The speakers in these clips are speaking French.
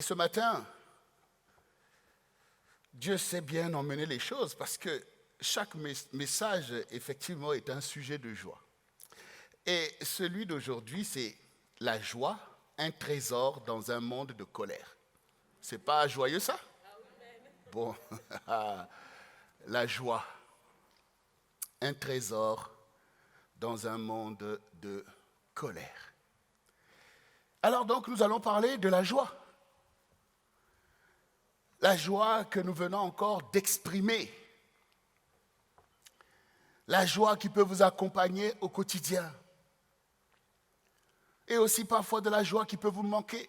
Ce matin, Dieu sait bien emmener les choses parce que chaque message, effectivement, est un sujet de joie. Et celui d'aujourd'hui, c'est la joie, un trésor dans un monde de colère. C'est pas joyeux ça? Bon, la joie, un trésor dans un monde de colère. Alors donc, nous allons parler de la joie. La joie que nous venons encore d'exprimer. La joie qui peut vous accompagner au quotidien. Et aussi parfois de la joie qui peut vous manquer.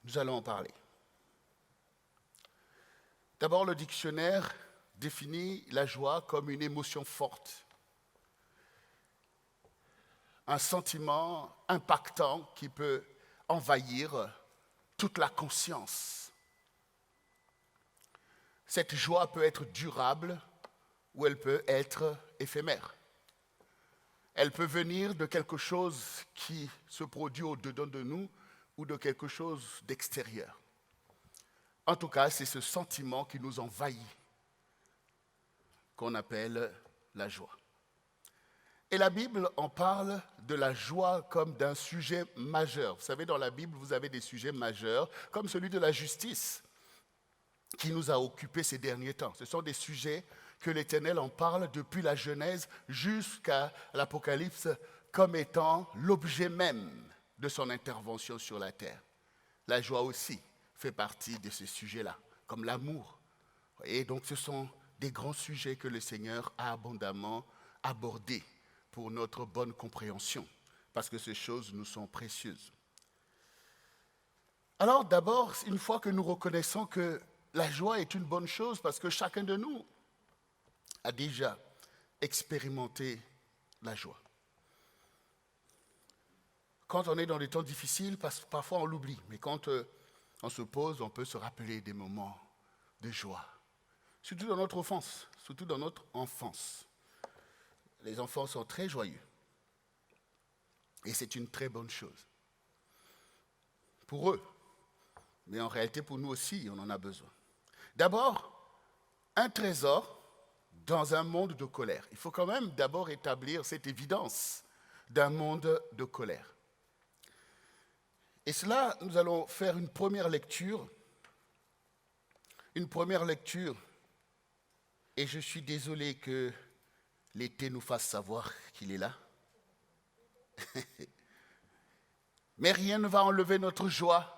Nous allons en parler. D'abord, le dictionnaire définit la joie comme une émotion forte. Un sentiment impactant qui peut envahir toute la conscience. Cette joie peut être durable ou elle peut être éphémère. Elle peut venir de quelque chose qui se produit au-dedans de nous ou de quelque chose d'extérieur. En tout cas, c'est ce sentiment qui nous envahit, qu'on appelle la joie. Et la Bible en parle de la joie comme d'un sujet majeur. Vous savez, dans la Bible, vous avez des sujets majeurs, comme celui de la justice, qui nous a occupés ces derniers temps. Ce sont des sujets que l'Éternel en parle depuis la Genèse jusqu'à l'Apocalypse comme étant l'objet même de son intervention sur la terre. La joie aussi fait partie de ces sujets-là, comme l'amour. Et donc ce sont des grands sujets que le Seigneur a abondamment abordés pour notre bonne compréhension, parce que ces choses nous sont précieuses. Alors d'abord, une fois que nous reconnaissons que la joie est une bonne chose, parce que chacun de nous a déjà expérimenté la joie. Quand on est dans des temps difficiles, parfois on l'oublie, mais quand on se pose, on peut se rappeler des moments de joie. Surtout dans notre enfance. Les enfants sont très joyeux. Et c'est une très bonne chose. Pour eux. Mais en réalité, pour nous aussi, on en a besoin. D'abord, un trésor dans un monde de colère. Il faut quand même d'abord établir cette évidence d'un monde de colère. Et cela, nous allons faire une première lecture. Une première lecture. Et je suis désolé que l'été nous fasse savoir qu'il est là. Mais rien ne va enlever notre joie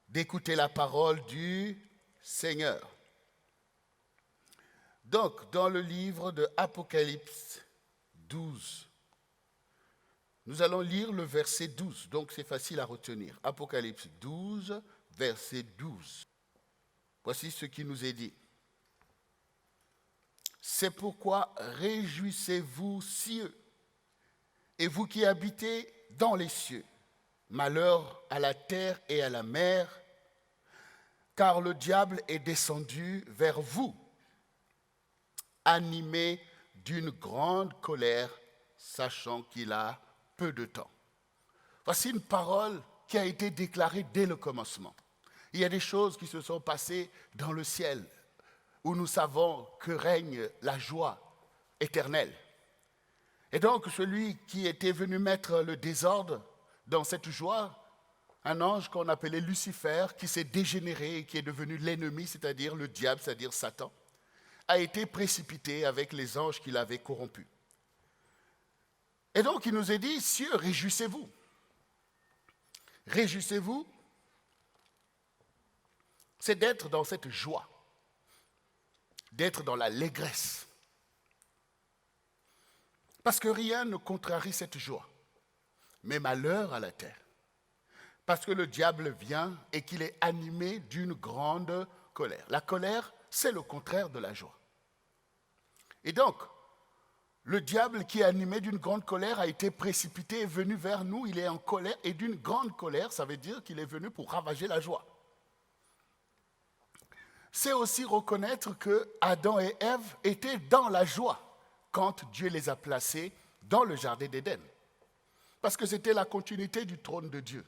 d'écouter la parole du Seigneur. Donc, dans le livre de Apocalypse 12, nous allons lire le verset 12, donc c'est facile à retenir. Apocalypse 12, verset 12. Voici ce qui nous est dit. C'est pourquoi réjouissez-vous, cieux, et vous qui habitez dans les cieux, malheur à la terre et à la mer, car le diable est descendu vers vous, animé d'une grande colère, sachant qu'il a peu de temps. Voici une parole qui a été déclarée dès le commencement. Il y a des choses qui se sont passées dans le ciel, où nous savons que règne la joie éternelle. Et donc, celui qui était venu mettre le désordre dans cette joie, un ange qu'on appelait Lucifer, qui s'est dégénéré et qui est devenu l'ennemi, c'est-à-dire le diable, c'est-à-dire Satan, a été précipité avec les anges qu'il avait corrompus. Et donc, il nous est dit, cieux, réjouissez-vous. Réjouissez-vous, c'est d'être dans cette joie, d'être dans l'allégresse. Parce que rien ne contrarie cette joie, mais malheur à la terre. Parce que le diable vient et qu'il est animé d'une grande colère. La colère, c'est le contraire de la joie. Et donc, le diable qui est animé d'une grande colère a été précipité et venu vers nous. Il est en colère et d'une grande colère, ça veut dire qu'il est venu pour ravager la joie. C'est aussi reconnaître que Adam et Ève étaient dans la joie quand Dieu les a placés dans le jardin d'Éden. Parce que c'était la continuité du trône de Dieu.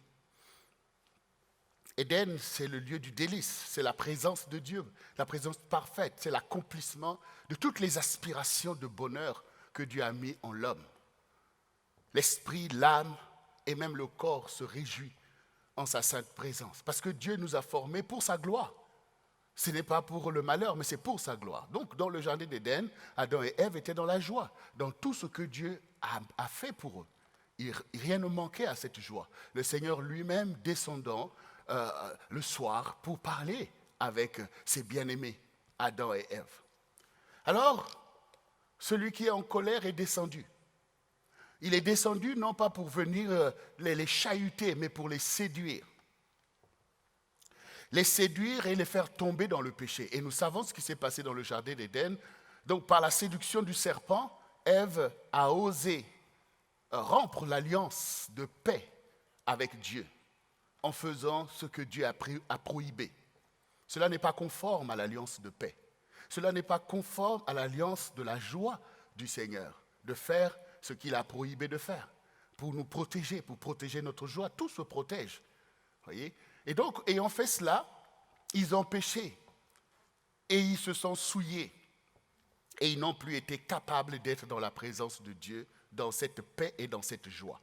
Éden, c'est le lieu du délice, c'est la présence de Dieu, la présence parfaite, c'est l'accomplissement de toutes les aspirations de bonheur que Dieu a mis en l'homme. L'esprit, l'âme et même le corps se réjouit en sa sainte présence, parce que Dieu nous a formés pour sa gloire. Ce n'est pas pour le malheur, mais c'est pour sa gloire. Donc, dans le jardin d'Éden, Adam et Ève étaient dans la joie, dans tout ce que Dieu a fait pour eux. Rien ne manquait à cette joie. Le Seigneur lui-même descendant le soir pour parler avec ses bien-aimés, Adam et Ève. Alors, celui qui est en colère est descendu. Il est descendu non pas pour venir les chahuter, mais pour les séduire. Les séduire et les faire tomber dans le péché. Et nous savons ce qui s'est passé dans le jardin d'Éden. Donc, par la séduction du serpent, Ève a osé rompre l'alliance de paix avec Dieu en faisant ce que Dieu a prohibé. Cela n'est pas conforme à l'alliance de paix. Cela n'est pas conforme à l'alliance de la joie du Seigneur, de faire ce qu'il a prohibé de faire, pour nous protéger, pour protéger notre joie. Tout se protège. Voyez ? Et donc, ayant fait cela, ils ont péché et ils se sont souillés et ils n'ont plus été capables d'être dans la présence de Dieu, dans cette paix et dans cette joie.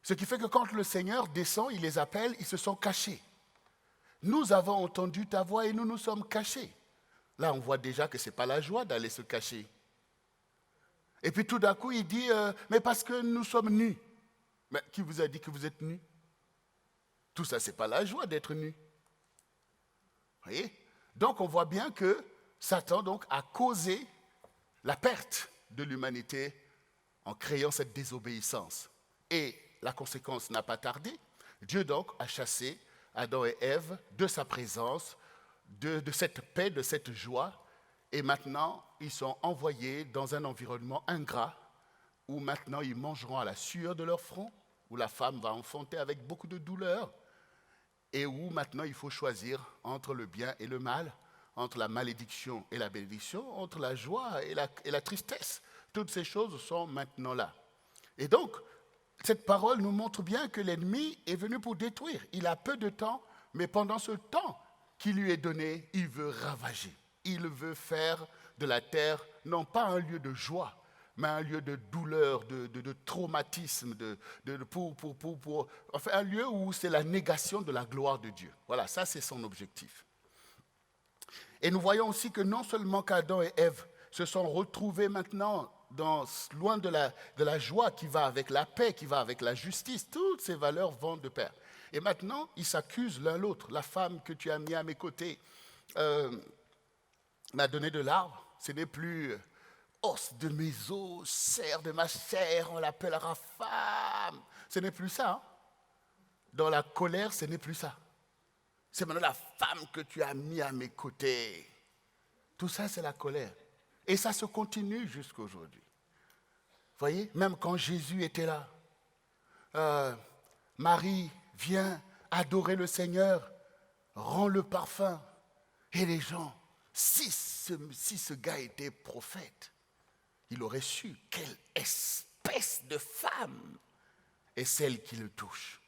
Ce qui fait que quand le Seigneur descend, il les appelle, ils se sont cachés. Nous avons entendu ta voix et nous nous sommes cachés. Là, on voit déjà que ce n'est pas la joie d'aller se cacher. Et puis tout d'un coup, il dit, mais parce que nous sommes nus. Mais qui vous a dit que vous êtes nus? Tout ça, ce n'est pas la joie d'être nu. Vous voyez? Donc, on voit bien que Satan donc, a causé la perte de l'humanité en créant cette désobéissance. Et la conséquence n'a pas tardé. Dieu donc a chassé Adam et Ève de sa présence, de cette paix, de cette joie. Et maintenant, ils sont envoyés dans un environnement ingrat où maintenant ils mangeront à la sueur de leur front, où la femme va enfanter avec beaucoup de douleur et où maintenant il faut choisir entre le bien et le mal, entre la malédiction et la bénédiction, entre la joie et la tristesse. Toutes ces choses sont maintenant là. Et donc, cette parole nous montre bien que l'ennemi est venu pour détruire. Il a peu de temps, mais pendant ce temps qui lui est donné, il veut ravager. Il veut faire de la terre non pas un lieu de joie, mais un lieu de douleur, de traumatisme, enfin un lieu où c'est la négation de la gloire de Dieu. Voilà, ça c'est son objectif. Et nous voyons aussi que non seulement qu'Adam et Ève se sont retrouvés maintenant loin de la joie qui va avec la paix, qui va avec la justice, toutes ces valeurs vont de pair. Et maintenant, ils s'accusent l'un l'autre. La femme que tu as mis à mes côtés m'a donné de l'arbre, ce n'est plus os de mes os, chair de ma chair, on l'appellera femme. Ce n'est plus ça. Hein? Dans la colère, ce n'est plus ça. C'est maintenant la femme que tu as mis à mes côtés. Tout ça, c'est la colère. Et ça se continue jusqu'à aujourd'hui. Vous voyez, même quand Jésus était là, Marie vient adorer le Seigneur, rend le parfum. Et les gens, si ce gars était prophète, il aurait su quelle espèce de femme est celle qui le touche.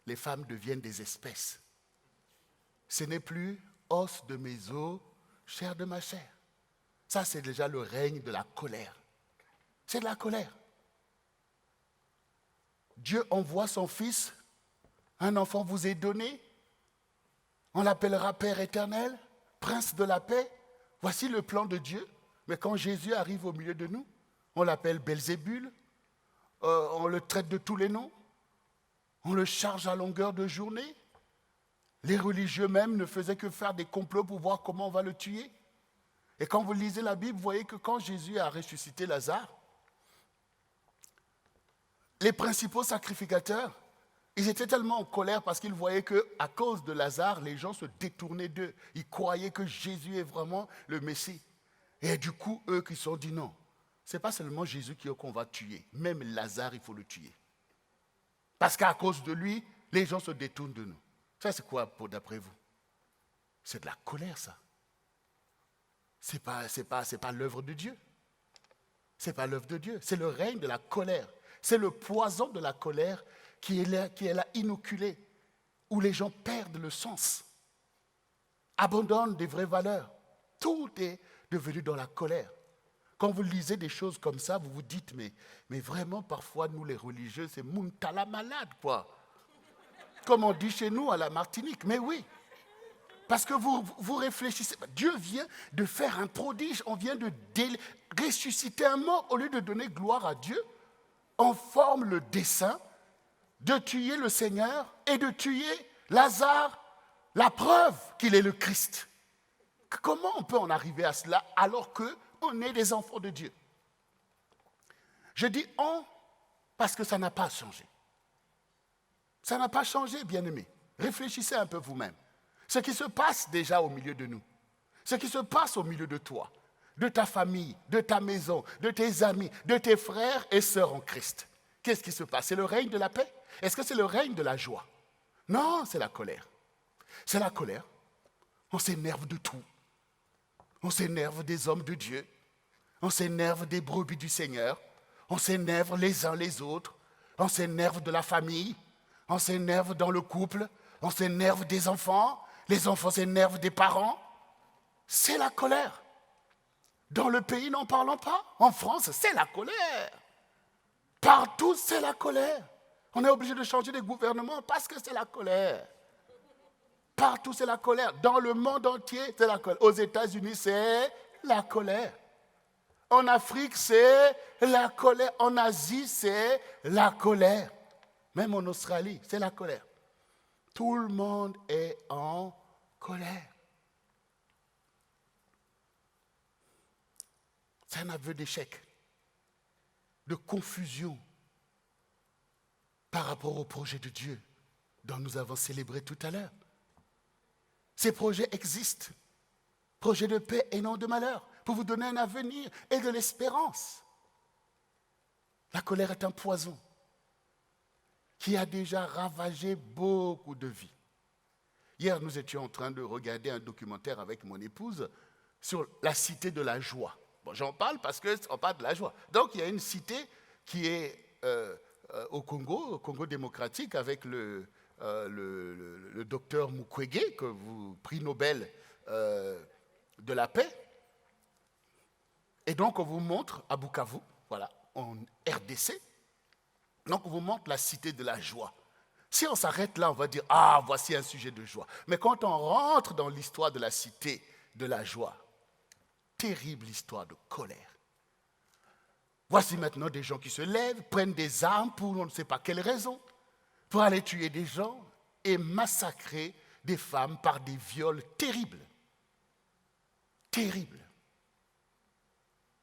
Les femmes deviennent des espèces. Ce n'est plus os de mes os, chair de ma chair. Ça, c'est déjà le règne de la colère. C'est de la colère. Dieu envoie son Fils, un enfant vous est donné, on l'appellera Père éternel, Prince de la paix. Voici le plan de Dieu. Mais quand Jésus arrive au milieu de nous, on l'appelle Belzébul, on le traite de tous les noms, on le charge à longueur de journée. Les religieux même ne faisaient que faire des complots pour voir comment on va le tuer. Et quand vous lisez la Bible, vous voyez que quand Jésus a ressuscité Lazare, les principaux sacrificateurs, ils étaient tellement en colère parce qu'ils voyaient qu'à cause de Lazare, les gens se détournaient d'eux. Ils croyaient que Jésus est vraiment le Messie. Et du coup, eux qui se sont dit non, ce n'est pas seulement Jésus qu'on va tuer, même Lazare, il faut le tuer. Parce qu'à cause de lui, les gens se détournent de nous. Ça, c'est quoi d'après vous? C'est de la colère, ça. C'est pas l'œuvre de Dieu. C'est pas l'œuvre de Dieu. C'est le règne de la colère. C'est le poison de la colère qui est là inoculé où les gens perdent le sens, abandonnent des vraies valeurs. Tout est devenu dans la colère. Quand vous lisez des choses comme ça, vous vous dites, mais vraiment, parfois, nous les religieux, c'est Muntala malade, quoi. Comme on dit chez nous à la Martinique. Mais oui, parce que vous réfléchissez. Dieu vient de faire un prodige, on vient de ressusciter un mort. Au lieu de donner gloire à Dieu, on forme le dessein de tuer le Seigneur et de tuer Lazare, la preuve qu'il est le Christ. Comment on peut en arriver à cela alors qu'on est des enfants de Dieu? Je dis on parce que ça n'a pas changé. Ça n'a pas changé, bien-aimés. Réfléchissez un peu vous-même. Ce qui se passe déjà au milieu de nous, ce qui se passe au milieu de toi, de ta famille, de ta maison, de tes amis, de tes frères et sœurs en Christ. Qu'est-ce qui se passe? C'est le règne de la paix? Est-ce que c'est le règne de la joie? Non, c'est la colère. C'est la colère. On s'énerve de tout. On s'énerve des hommes de Dieu. On s'énerve des brebis du Seigneur. On s'énerve les uns les autres. On s'énerve de la famille. On s'énerve dans le couple. On s'énerve des enfants. Les enfants s'énervent des parents. C'est la colère. Dans le pays, n'en parlons pas. En France, c'est la colère. Partout, c'est la colère. On est obligé de changer de gouvernement parce que c'est la colère. Partout, c'est la colère. Dans le monde entier, c'est la colère. Aux États-Unis, c'est la colère. En Afrique, c'est la colère. En Asie, c'est la colère. Même en Australie, c'est la colère. Tout le monde est en colère. C'est un aveu d'échec, de confusion par rapport au projet de Dieu dont nous avons célébré tout à l'heure. Ces projets existent, projets de paix et non de malheur, pour vous donner un avenir et de l'espérance. La colère est un poison qui a déjà ravagé beaucoup de vies. Hier, nous étions en train de regarder un documentaire avec mon épouse sur la cité de la joie. Bon, j'en parle parce qu'on parle de la joie. Donc, il y a une cité qui est au Congo démocratique, avec le docteur Mukwege, prix Nobel de la paix. Et donc, on vous montre à Bukavu, voilà, en RDC. Donc, on vous montre la cité de la joie. Si on s'arrête là, on va dire, ah, voici un sujet de joie. Mais quand on rentre dans l'histoire de la cité de la joie, terrible histoire de colère. Voici maintenant des gens qui se lèvent, prennent des armes pour on ne sait pas quelle raison, pour aller tuer des gens et massacrer des femmes par des viols terribles. Terribles.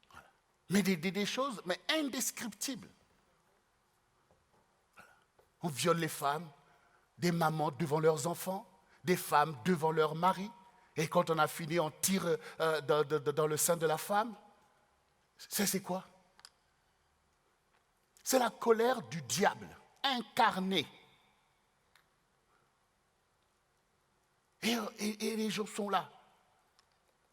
Voilà. Mais des choses mais indescriptibles. Voilà. On viole les femmes, des mamans devant leurs enfants, des femmes devant leurs maris. Et quand on a fini, on tire dans le sein de la femme. C'est quoi? C'est la colère du diable, incarnée. Et les gens sont là.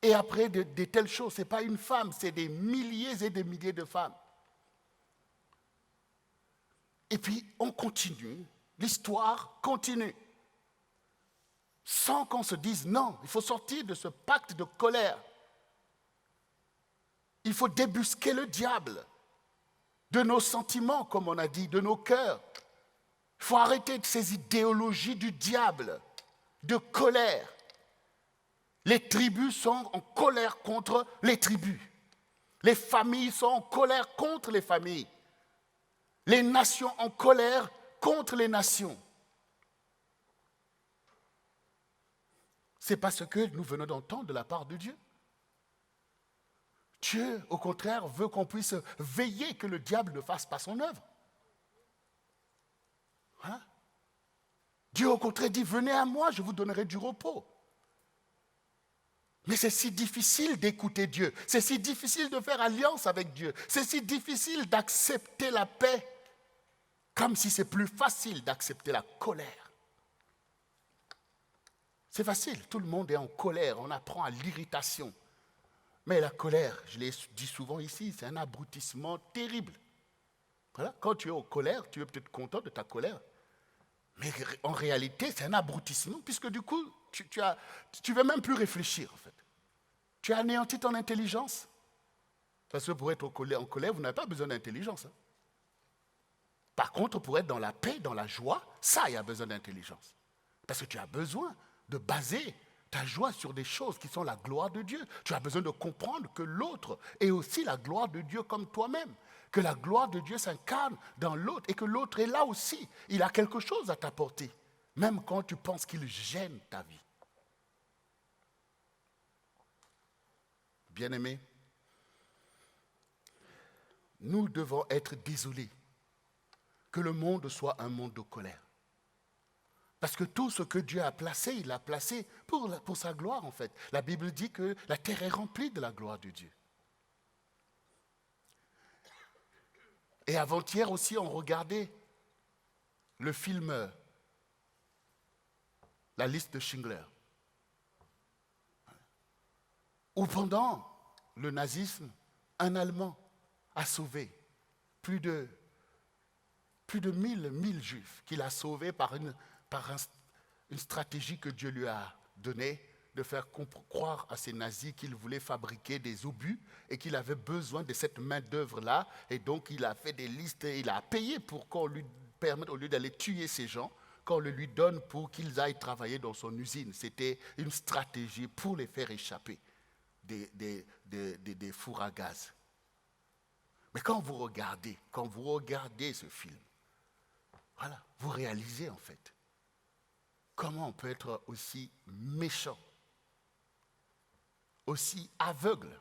Et après de telles choses, ce n'est pas une femme, c'est des milliers et des milliers de femmes. Et puis, on continue, l'histoire continue. Sans qu'on se dise non, il faut sortir de ce pacte de colère. Il faut débusquer le diable de nos sentiments, comme on a dit, de nos cœurs. Il faut arrêter de ces idéologies du diable, de colère. Les tribus sont en colère contre les tribus. Les familles sont en colère contre les familles. Les nations en colère contre les nations. C'est pas ce que nous venons d'entendre de la part de Dieu. Dieu, au contraire, veut qu'on puisse veiller que le diable ne fasse pas son œuvre. Hein? Dieu, au contraire, dit, venez à moi, je vous donnerai du repos. Mais c'est si difficile d'écouter Dieu, c'est si difficile de faire alliance avec Dieu, c'est si difficile d'accepter la paix, comme si c'est plus facile d'accepter la colère. C'est facile, tout le monde est en colère, on apprend à l'irritation. Mais la colère, je l'ai dit souvent ici, c'est un abrutissement terrible. Voilà. Quand tu es en colère, tu es peut-être content de ta colère, Mais en réalité, c'est un abrutissement, puisque du coup, tu ne veux même plus réfléchir, en fait. Tu as anéanti ton intelligence. Parce que pour être en colère, vous n'avez pas besoin d'intelligence. Hein. Par contre, pour être dans la paix, dans la joie, ça, il y a besoin d'intelligence. Parce que tu as besoin de baser ta joie sur des choses qui sont la gloire de Dieu. Tu as besoin de comprendre que l'autre est aussi la gloire de Dieu comme toi-même. Que la gloire de Dieu s'incarne dans l'autre et que l'autre est là aussi. Il a quelque chose à t'apporter, même quand tu penses qu'il gêne ta vie. Bien-aimés, nous devons être désolés que le monde soit un monde de colère. Parce que tout ce que Dieu a placé, il l'a placé pour sa gloire en fait. La Bible dit que la terre est remplie de la gloire de Dieu. Et avant-hier aussi, on regardait le film La liste de Schindler. Où pendant le nazisme, un Allemand a sauvé plus de 1000 juifs qu'il a sauvés par une stratégie que Dieu lui a donnée de faire croire à ces nazis qu'il voulait fabriquer des obus et qu'il avait besoin de cette main-d'œuvre-là. Et donc, il a fait des listes et il a payé pour qu'on lui permette, au lieu d'aller tuer ces gens, qu'on le lui donne pour qu'ils aillent travailler dans son usine. C'était une stratégie pour les faire échapper des fours à gaz. Mais quand vous regardez ce film, voilà, vous réalisez en fait comment on peut être aussi méchant, aussi aveugle.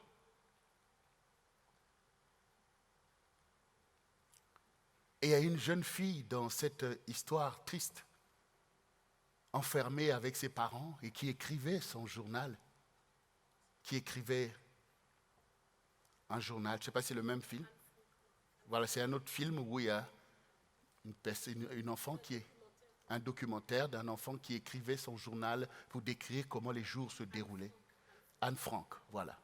Et il y a une jeune fille dans cette histoire triste, enfermée avec ses parents et qui écrivait son journal, qui écrivait un journal. Je ne sais pas si c'est le même film. Voilà, c'est un autre film où il y a une enfant qui est un documentaire d'un enfant qui écrivait son journal pour décrire comment les jours se déroulaient. Anne Frank, voilà.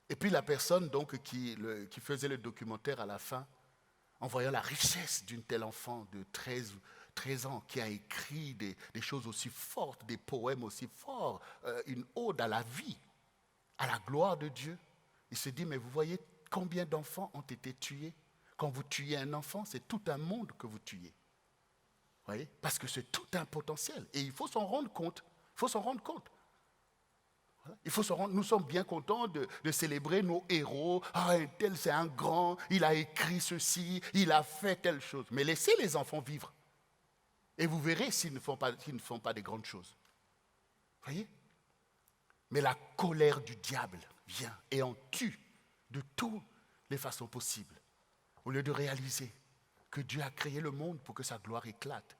Et puis la personne donc qui faisait le documentaire à la fin, en voyant la richesse d'une telle enfant de 13 ans qui a écrit des choses aussi fortes, des poèmes aussi forts, une ode à la vie, à la gloire de Dieu, il se dit, mais vous voyez combien d'enfants ont été tués? Quand vous tuez un enfant, c'est tout un monde que vous tuez. Vous voyez? Parce que c'est tout un potentiel. Et il faut s'en rendre compte. Il faut s'en rendre compte. Nous sommes bien contents de célébrer nos héros. Ah, tel c'est un grand, il a écrit ceci, il a fait telle chose. Mais laissez les enfants vivre. Et vous verrez s'ils ne font pas des grandes choses. Vous voyez? Mais la colère du diable vient et en tue de toutes les façons possibles. Au lieu de réaliser que Dieu a créé le monde pour que sa gloire éclate.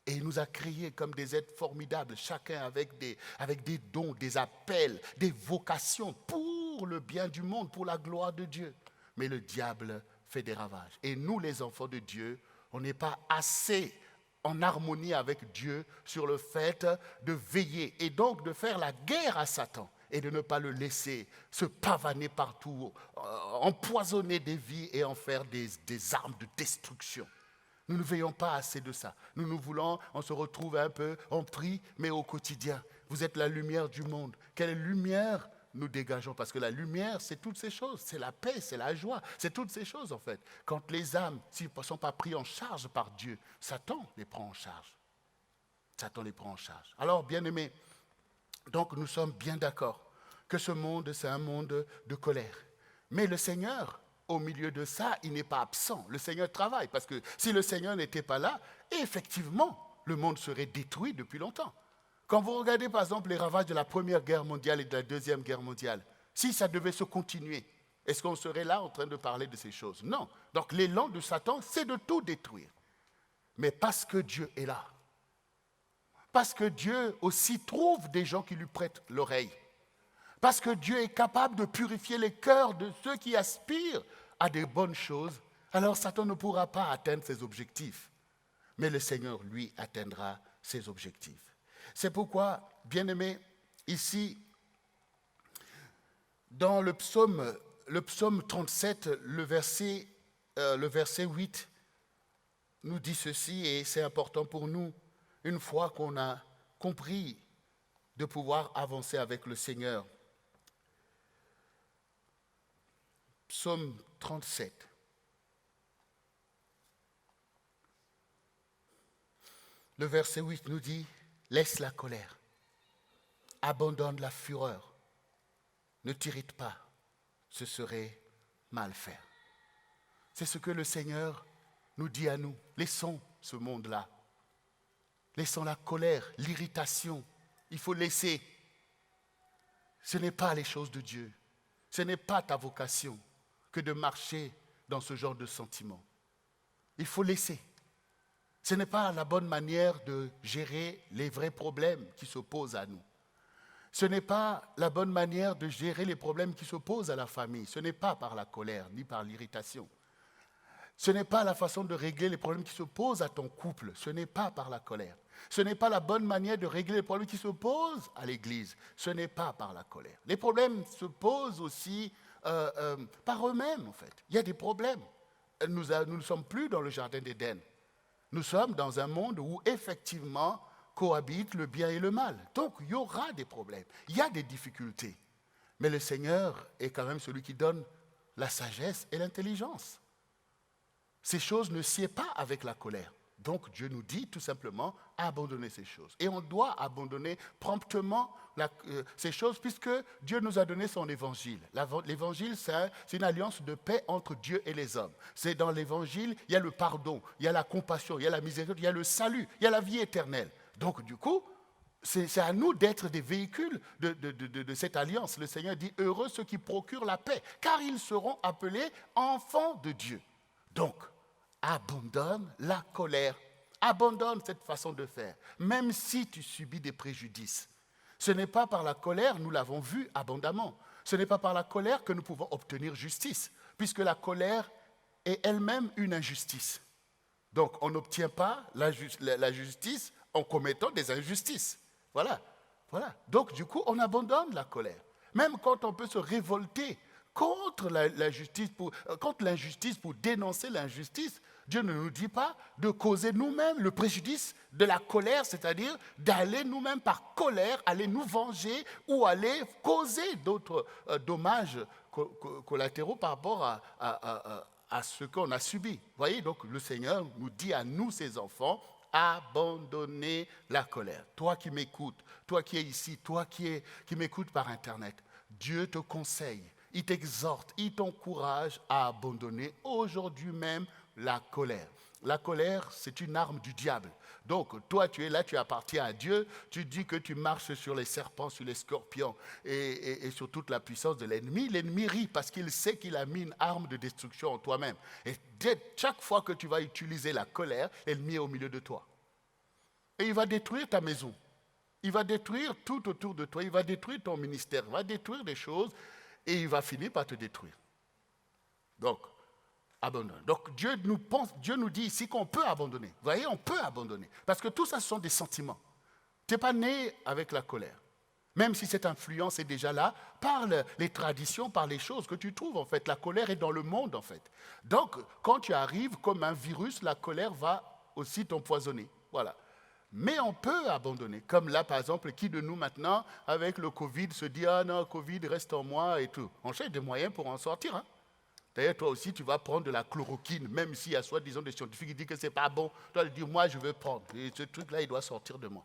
Et il nous a créés comme des êtres formidables, chacun avec des dons, des appels, des vocations pour le bien du monde, pour la gloire de Dieu. Mais le diable fait des ravages. Et nous, les enfants de Dieu, on n'est pas assez en harmonie avec Dieu sur le fait de veiller et donc de faire la guerre à Satan et de ne pas le laisser se pavaner partout, empoisonner des vies et en faire des armes de destruction. Nous ne veillons pas assez de ça. Nous voulons, on se retrouve un peu, on prie, mais au quotidien. Vous êtes la lumière du monde. Quelle lumière nous dégageons? Parce que la lumière, c'est toutes ces choses. C'est la paix, c'est la joie. C'est toutes ces choses, en fait. Quand les âmes, s'ils ne sont pas pris en charge par Dieu, Satan les prend en charge. Satan les prend en charge. Alors, bien-aimés, donc nous sommes bien d'accord que ce monde, c'est un monde de colère. Mais le Seigneur, au milieu de ça, il n'est pas absent. Le Seigneur travaille, parce que si le Seigneur n'était pas là, effectivement, le monde serait détruit depuis longtemps. Quand vous regardez par exemple les ravages de la Première Guerre mondiale et de la Deuxième Guerre mondiale, si ça devait se continuer, est-ce qu'on serait là en train de parler de ces choses? Non. Donc l'élan de Satan, c'est de tout détruire. Mais parce que Dieu est là, parce que Dieu aussi trouve des gens qui lui prêtent l'oreille, parce que Dieu est capable de purifier les cœurs de ceux qui aspirent à des bonnes choses, alors Satan ne pourra pas atteindre ses objectifs. Mais le Seigneur, lui, atteindra ses objectifs. C'est pourquoi, bien-aimés, ici, dans le psaume 37, le verset 8, nous dit ceci, et c'est important pour nous, une fois qu'on a compris de pouvoir avancer avec le Seigneur. Psaume 37. Le verset 8 nous dit, laisse la colère, abandonne la fureur, ne t'irrite pas, ce serait mal faire. C'est ce que le Seigneur nous dit à nous. Laissons ce monde-là. Laissons la colère, l'irritation. Il faut laisser. Ce n'est pas les choses de Dieu. Ce n'est pas ta vocation que de marcher dans ce genre de sentiments. Il faut laisser. Ce n'est pas la bonne manière de gérer les vrais problèmes qui se posent à nous. Ce n'est pas la bonne manière de gérer les problèmes qui se posent à la famille. Ce n'est pas par la colère ni par l'irritation. Ce n'est pas la façon de régler les problèmes qui se posent à ton couple. Ce n'est pas par la colère. Ce n'est pas la bonne manière de régler les problèmes qui se posent à l'Église. Ce n'est pas par la colère. Les problèmes se posent aussi par eux-mêmes, en fait. Il y a des problèmes. Nous ne sommes plus dans le jardin d'Éden. Nous sommes dans un monde où, effectivement, cohabitent le bien et le mal. Donc, il y aura des problèmes. Il y a des difficultés. Mais le Seigneur est quand même celui qui donne la sagesse et l'intelligence. Ces choses ne sied pas avec la colère. Donc Dieu nous dit tout simplement abandonner ces choses. Et on doit abandonner promptement ces choses puisque Dieu nous a donné son évangile. L'évangile, c'est une alliance de paix entre Dieu et les hommes. C'est dans l'évangile, il y a le pardon, il y a la compassion, il y a la miséricorde, il y a le salut, il y a la vie éternelle. Donc du coup, c'est à nous d'être des véhicules de cette alliance. Le Seigneur dit, heureux ceux qui procurent la paix, car ils seront appelés enfants de Dieu. Donc, abandonne la colère, abandonne cette façon de faire, même si tu subis des préjudices. Ce n'est pas par la colère, nous l'avons vu abondamment, ce n'est pas par la colère que nous pouvons obtenir justice, puisque la colère est elle-même une injustice. Donc, on n'obtient pas la justice en commettant des injustices. Voilà. Donc, du coup, on abandonne la colère. Même quand on peut se révolter contre contre l'injustice pour dénoncer l'injustice, Dieu ne nous dit pas de causer nous-mêmes le préjudice de la colère, c'est-à-dire d'aller nous-mêmes par colère, aller nous venger ou aller causer d'autres dommages collatéraux par rapport à ce qu'on a subi. Vous voyez, donc le Seigneur nous dit à nous, ses enfants, abandonnez la colère. Toi qui m'écoutes, toi qui es ici, toi qui m'écoutes par Internet, Dieu te conseille, il t'exhorte, il t'encourage à abandonner aujourd'hui même la colère. La colère, c'est une arme du diable. Donc, toi, tu es là, tu appartiens à Dieu, tu dis que tu marches sur les serpents, sur les scorpions et sur toute la puissance de l'ennemi. L'ennemi rit parce qu'il sait qu'il a mis une arme de destruction en toi-même. Et chaque fois que tu vas utiliser la colère, l'ennemi est au milieu de toi. Et il va détruire ta maison. Il va détruire tout autour de toi. Il va détruire ton ministère. Il va détruire des choses et il va finir par te détruire. Donc, abandonne. Donc Dieu nous dit ici qu'on peut abandonner. Vous voyez, on peut abandonner. Parce que tout ça, ce sont des sentiments. Tu n'es pas né avec la colère. Même si cette influence est déjà là, par les traditions, par les choses que tu trouves, en fait. La colère est dans le monde, en fait. Donc, quand tu arrives comme un virus, la colère va aussi t'empoisonner. Voilà. Mais on peut abandonner. Comme là, par exemple, qui de nous maintenant, avec le Covid, se dit « Ah non, Covid, reste en moi » et tout. On cherche des moyens pour en sortir, hein. D'ailleurs, toi aussi, tu vas prendre de la chloroquine, même s'il y a soi-disant des scientifiques qui disent que ce n'est pas bon. Toi, tu dis, moi, je veux prendre. Et ce truc-là, il doit sortir de moi.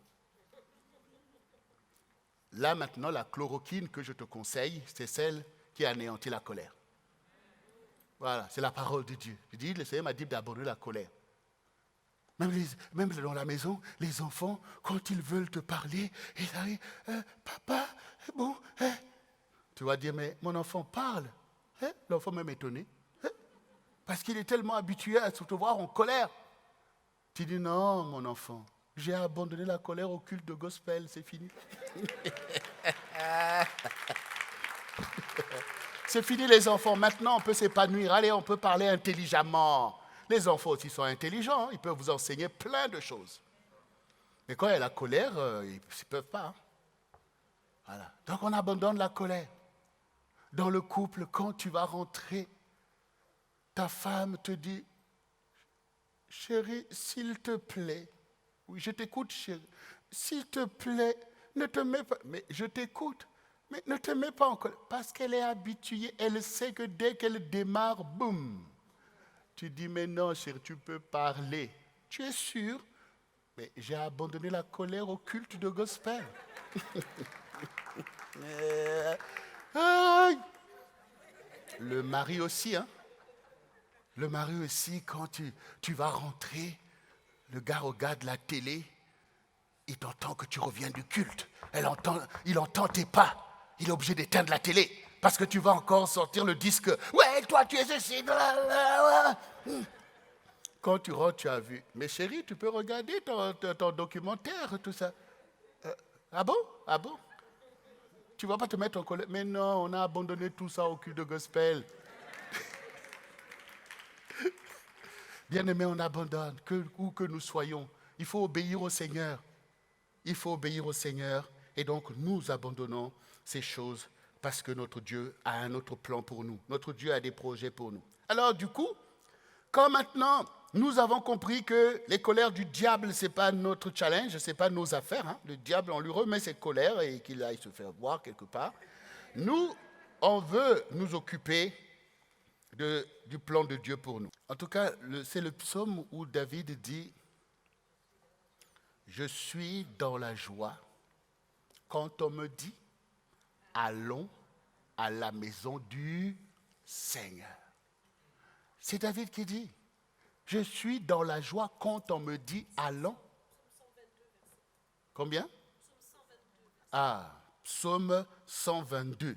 Là, maintenant, la chloroquine que je te conseille, c'est celle qui anéantit la colère. Voilà, c'est la parole de Dieu. Je dis, le Seigneur m'a dit d'abandonner la colère. Même dans la maison, les enfants, quand ils veulent te parler, ils arrivent, papa, bon, tu vas dire, mais mon enfant parle. L'enfant même étonné. Parce qu'il est tellement habitué à se voir en colère. Tu dis, non, mon enfant, j'ai abandonné la colère au culte de gospel, c'est fini. C'est fini les enfants, maintenant on peut s'épanouir, allez, on peut parler intelligemment. Les enfants aussi sont intelligents, ils peuvent vous enseigner plein de choses. Mais quand il y a la colère, ils ne peuvent pas. Hein. Voilà. Donc on abandonne la colère. Dans le couple, quand tu vas rentrer, ta femme te dit, Chérie, s'il te plaît. Oui, je t'écoute, chérie. S'il te plaît, ne te mets pas. Mais je t'écoute. Mais ne te mets pas en colère. Parce qu'elle est habituée. Elle sait que dès qu'elle démarre, boum. Tu dis, mais non, chérie, tu peux parler. Tu es sûr? Mais j'ai abandonné la colère au culte de gospel. Aïe. Le mari aussi, hein? Le mari aussi, quand tu vas rentrer, le gars regarde la télé, il t'entend que tu reviens du culte. Il entend tes pas. Il est obligé d'éteindre la télé parce que tu vas encore sortir le disque. Ouais, toi, tu es ceci. Quand tu rentres, tu as vu. Mais chérie, tu peux regarder ton documentaire, tout ça. Ah bon? Ah bon? Tu ne vas pas te mettre en colère. Mais non, on a abandonné tout ça au culte de gospel. Bien-aimés, on abandonne, où que nous soyons. Il faut obéir au Seigneur. Il faut obéir au Seigneur. Et donc, nous abandonnons ces choses parce que notre Dieu a un autre plan pour nous. Notre Dieu a des projets pour nous. Alors, du coup, quand maintenant, nous avons compris que les colères du diable, ce n'est pas notre challenge, ce n'est pas nos affaires. Hein. Le diable, on lui remet ses colères et qu'il aille se faire voir quelque part. Nous, on veut nous occuper du plan de Dieu pour nous. En tout cas, c'est le psaume où David dit « Je suis dans la joie quand on me dit « Allons à la maison du Seigneur ». C'est David qui dit « Je suis dans la joie quand on me dit « Allons ». Combien? Ah, psaume 122.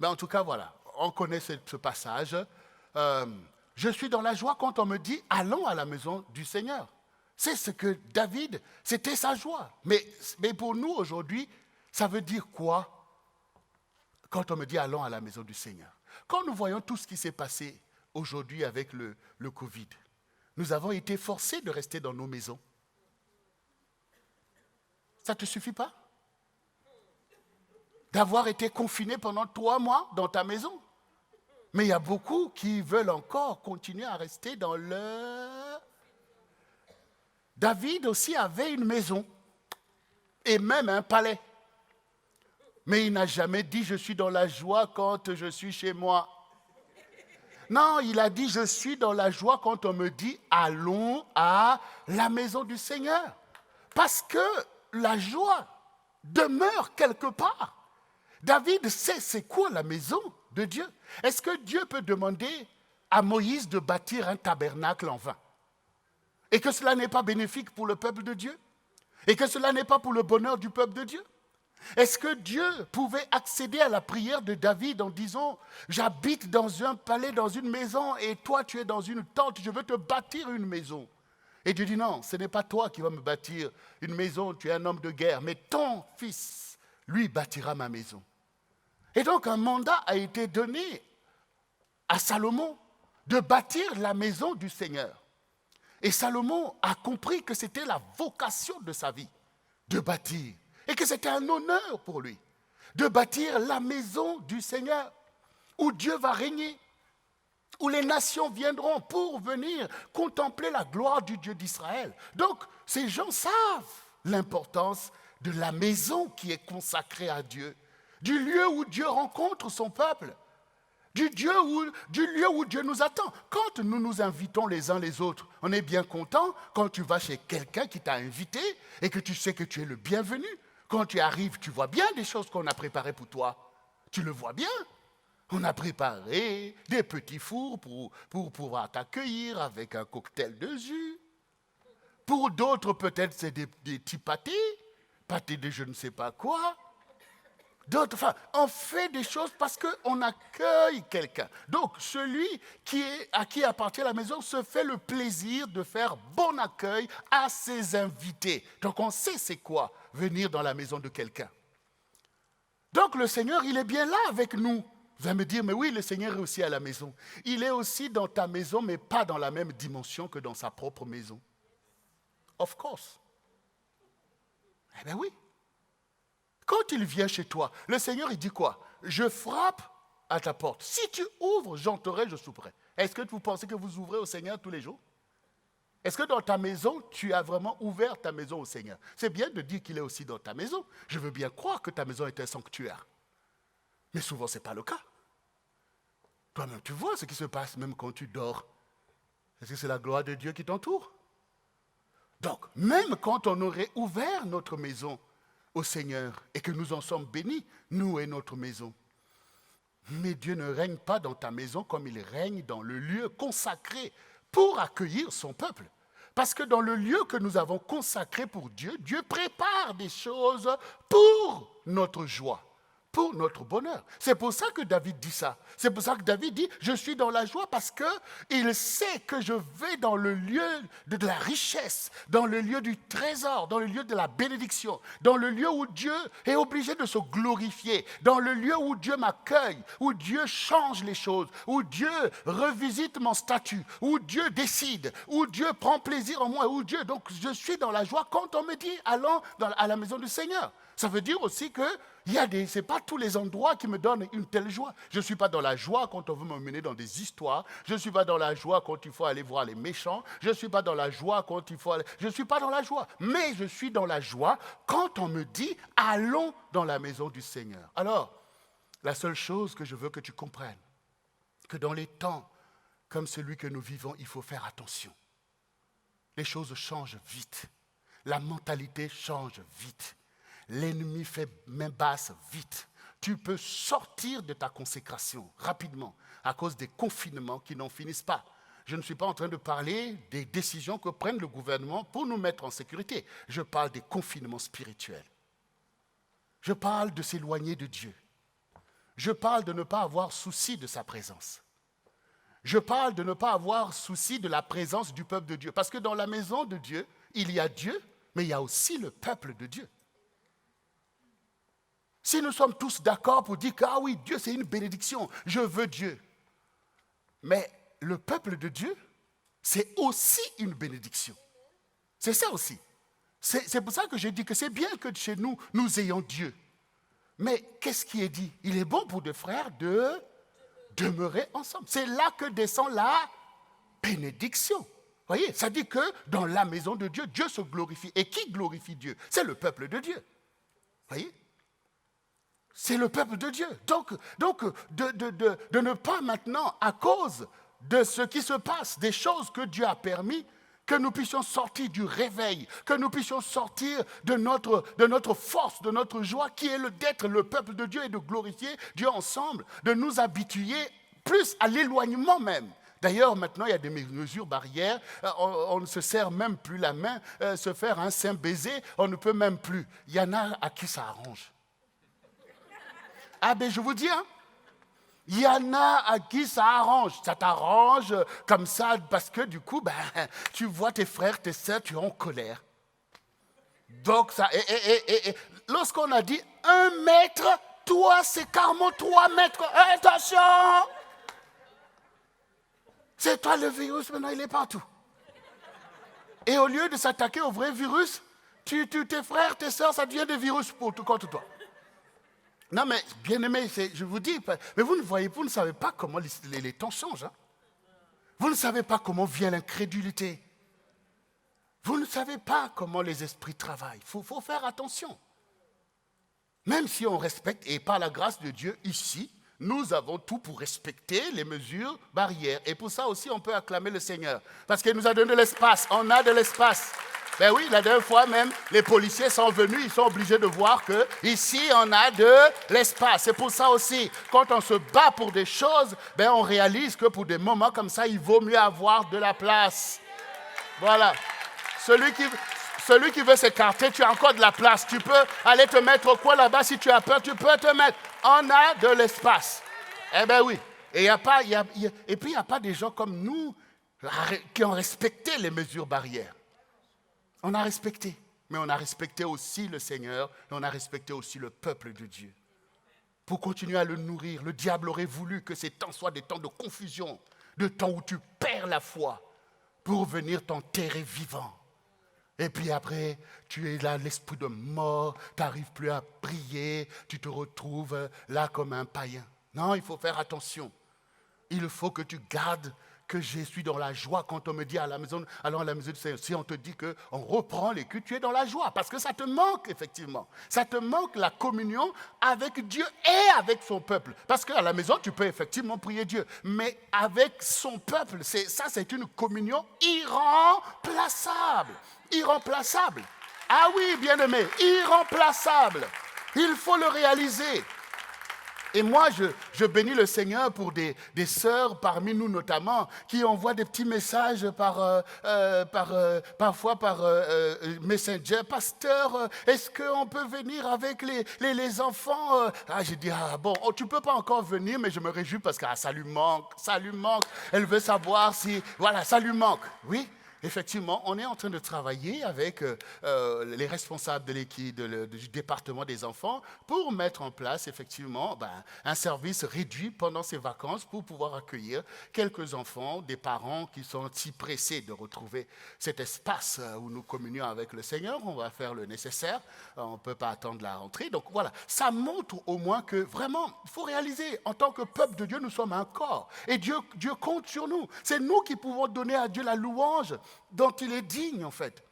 Mais en tout cas, voilà, on connaît ce passage. Je suis dans la joie quand on me dit « Allons à la maison du Seigneur ». C'est ce que David, c'était sa joie. Mais pour nous aujourd'hui, ça veut dire quoi quand on me dit « Allons à la maison du Seigneur ». Quand nous voyons tout ce qui s'est passé aujourd'hui avec le Covid, nous avons été forcés de rester dans nos maisons. Ça ne te suffit pas d'avoir été confiné pendant 3 mois dans ta maison? Mais il y a beaucoup qui veulent encore continuer à rester dans leur... David aussi avait une maison et même un palais. Mais il n'a jamais dit « je suis dans la joie quand je suis chez moi ». Non, il a dit « je suis dans la joie quand on me dit « allons à la maison du Seigneur ». Parce que la joie demeure quelque part. David sait c'est quoi la maison de Dieu. Est-ce que Dieu peut demander à Moïse de bâtir un tabernacle en vain? Et que cela n'est pas bénéfique pour le peuple de Dieu? Et que cela n'est pas pour le bonheur du peuple de Dieu? Est-ce que Dieu pouvait accéder à la prière de David en disant « J'habite dans un palais, dans une maison, et toi tu es dans une tente, je veux te bâtir une maison ». Et Dieu dit « Non, ce n'est pas toi qui vas me bâtir une maison, tu es un homme de guerre, mais ton fils, lui, bâtira ma maison ». Et donc un mandat a été donné à Salomon de bâtir la maison du Seigneur. Et Salomon a compris que c'était la vocation de sa vie, de bâtir. Et que c'était un honneur pour lui, de bâtir la maison du Seigneur, où Dieu va régner, où les nations viendront pour venir contempler la gloire du Dieu d'Israël. Donc, ces gens savent l'importance de la maison qui est consacrée à Dieu, du lieu où Dieu rencontre son peuple, du lieu où Dieu nous attend. Quand nous nous invitons les uns les autres, on est bien content quand tu vas chez quelqu'un qui t'a invité et que tu sais que tu es le bienvenu. Quand tu arrives, tu vois bien des choses qu'on a préparées pour toi. Tu le vois bien. On a préparé des petits fours pour pouvoir t'accueillir avec un cocktail de jus. Pour d'autres, peut-être, c'est des petits pâtés de je ne sais pas quoi. D'autres, enfin, on fait des choses parce qu'on accueille quelqu'un. Donc, celui à qui appartient la maison se fait le plaisir de faire bon accueil à ses invités. Donc, on sait c'est quoi venir dans la maison de quelqu'un. Donc, le Seigneur, il est bien là avec nous. Vous allez me dire, mais oui, le Seigneur est aussi à la maison. Il est aussi dans ta maison, mais pas dans la même dimension que dans sa propre maison. Of course. Eh bien oui. Quand il vient chez toi, le Seigneur, il dit quoi? Je frappe à ta porte. Si tu ouvres, j'entrerai, je souperai. Est-ce que vous pensez que vous ouvrez au Seigneur tous les jours? Est-ce que dans ta maison, tu as vraiment ouvert ta maison au Seigneur? C'est bien de dire qu'il est aussi dans ta maison. Je veux bien croire que ta maison est un sanctuaire. Mais souvent, ce n'est pas le cas. Toi-même, tu vois ce qui se passe même quand tu dors. Est-ce que c'est la gloire de Dieu qui t'entoure? Donc, même quand on aurait ouvert notre maison au Seigneur et que nous en sommes bénis, nous et notre maison, mais Dieu ne règne pas dans ta maison comme il règne dans le lieu consacré pour accueillir son peuple. Parce que dans le lieu que nous avons consacré pour Dieu, Dieu prépare des choses pour notre joie, pour notre bonheur. C'est pour ça que David dit ça. C'est pour ça que David dit, je suis dans la joie parce qu'il sait que je vais dans le lieu de la richesse, dans le lieu du trésor, dans le lieu de la bénédiction, dans le lieu où Dieu est obligé de se glorifier, dans le lieu où Dieu m'accueille, où Dieu change les choses, où Dieu revisite mon statut, où Dieu décide, où Dieu prend plaisir en moi, où Dieu... Donc je suis dans la joie quand on me dit, allons à la maison du Seigneur. Ça veut dire aussi que ce n'est pas tous les endroits qui me donnent une telle joie. Je ne suis pas dans la joie quand on veut me mener dans des histoires. Je ne suis pas dans la joie quand il faut aller voir les méchants. Je ne suis pas dans la joie quand il faut aller... Je ne suis pas dans la joie. Mais je suis dans la joie quand on me dit, allons dans la maison du Seigneur. Alors, la seule chose que je veux que tu comprennes, que dans les temps comme celui que nous vivons, il faut faire attention. Les choses changent vite. La mentalité change vite. L'ennemi fait main basse vite. Tu peux sortir de ta consécration rapidement à cause des confinements qui n'en finissent pas. Je ne suis pas en train de parler des décisions que prenne le gouvernement pour nous mettre en sécurité. Je parle des confinements spirituels. Je parle de s'éloigner de Dieu. Je parle de ne pas avoir souci de sa présence. Je parle de ne pas avoir souci de la présence du peuple de Dieu. Parce que dans la maison de Dieu, il y a Dieu, mais il y a aussi le peuple de Dieu. Si nous sommes tous d'accord pour dire que, ah oui, Dieu c'est une bénédiction, je veux Dieu. Mais le peuple de Dieu, c'est aussi une bénédiction. C'est ça aussi. C'est pour ça que je dis que c'est bien que chez nous, nous ayons Dieu. Mais qu'est-ce qui est dit? Il est bon pour deux frères de demeurer ensemble. C'est là que descend la bénédiction. Vous voyez, ça dit que dans la maison de Dieu, Dieu se glorifie. Et qui glorifie Dieu? C'est le peuple de Dieu. Vous voyez? C'est le peuple de Dieu. Donc de ne pas maintenant, à cause de ce qui se passe, des choses que Dieu a permis, que nous puissions sortir du réveil, que nous puissions sortir de notre force, de notre joie, qui est d'être le peuple de Dieu et de glorifier Dieu ensemble, de nous habituer plus à l'éloignement même. D'ailleurs, maintenant, il y a des mesures barrières. On ne se serre même plus la main. Se faire un saint baiser, on ne peut même plus. Il y en a à qui ça arrange. Ah ben je vous dis, hein, il y en a à qui ça arrange. Ça t'arrange comme ça parce que du coup, tu vois tes frères, tes sœurs, tu es en colère. Donc ça, lorsqu'on a dit 1 mètre, toi c'est carrément 3 mètres. Attention! C'est toi le virus, maintenant il est partout. Et au lieu de s'attaquer au vrai virus, tes frères, tes sœurs, ça devient des virus contre toi. Non, mais bien aimé, je vous dis, mais vous ne savez pas comment les temps changent. Hein? Vous ne savez pas comment vient l'incrédulité. Vous ne savez pas comment les esprits travaillent. Il faut faire attention. Même si on respecte, et par la grâce de Dieu, ici, nous avons tout pour respecter les mesures barrières. Et pour ça aussi, on peut acclamer le Seigneur. Parce qu'il nous a donné de l'espace. On a de l'espace. Ben oui, la dernière fois même, les policiers sont venus, ils sont obligés de voir qu'ici, on a de l'espace. C'est pour ça aussi, quand on se bat pour des choses, on réalise que pour des moments comme ça, il vaut mieux avoir de la place. Voilà. Celui qui veut s'écarter, tu as encore de la place. Tu peux aller te mettre au coin là-bas. Si tu as peur, tu peux te mettre. On a de l'espace. Eh bien oui. Et puis, il n'y a pas des gens comme nous qui ont respecté les mesures barrières. On a respecté, mais on a respecté aussi le Seigneur et on a respecté aussi le peuple de Dieu. Pour continuer à le nourrir, le diable aurait voulu que ces temps soient des temps de confusion, de temps où tu perds la foi pour venir t'enterrer vivant. Et puis après, tu es là, l'esprit de mort, tu n'arrives plus à prier, tu te retrouves là comme un païen. Non, il faut faire attention. Il faut que tu gardes que je suis dans la joie quand on me dit allons à la maison du Seigneur. Si on te dit qu'on reprend les cultes, tu es dans la joie parce que ça te manque effectivement. Ça te manque la communion avec Dieu et avec son peuple. Parce qu'à la maison, tu peux effectivement prier Dieu. Mais avec son peuple, c'est une communion irremplaçable. Irremplaçable. Ah oui, bien-aimé, irremplaçable. Il faut le réaliser. Et moi, je bénis le Seigneur pour des sœurs parmi nous notamment qui envoient des petits messages parfois par Messenger. Pasteur, est-ce qu'on peut venir avec les enfants? J'ai dit, bon, tu ne peux pas encore venir, mais je me réjouis parce que ça lui manque. Elle veut savoir si, voilà, ça lui manque. Oui. Effectivement, on est en train de travailler avec les responsables de l'équipe du département des enfants pour mettre en place effectivement un service réduit pendant ces vacances pour pouvoir accueillir quelques enfants, des parents qui sont si pressés de retrouver cet espace où nous communions avec le Seigneur. On va faire le nécessaire, on ne peut pas attendre la rentrée. Donc voilà, ça montre au moins que vraiment, il faut réaliser, en tant que peuple de Dieu, nous sommes un corps. Et Dieu compte sur nous. C'est nous qui pouvons donner à Dieu la louange dont il est digne en fait.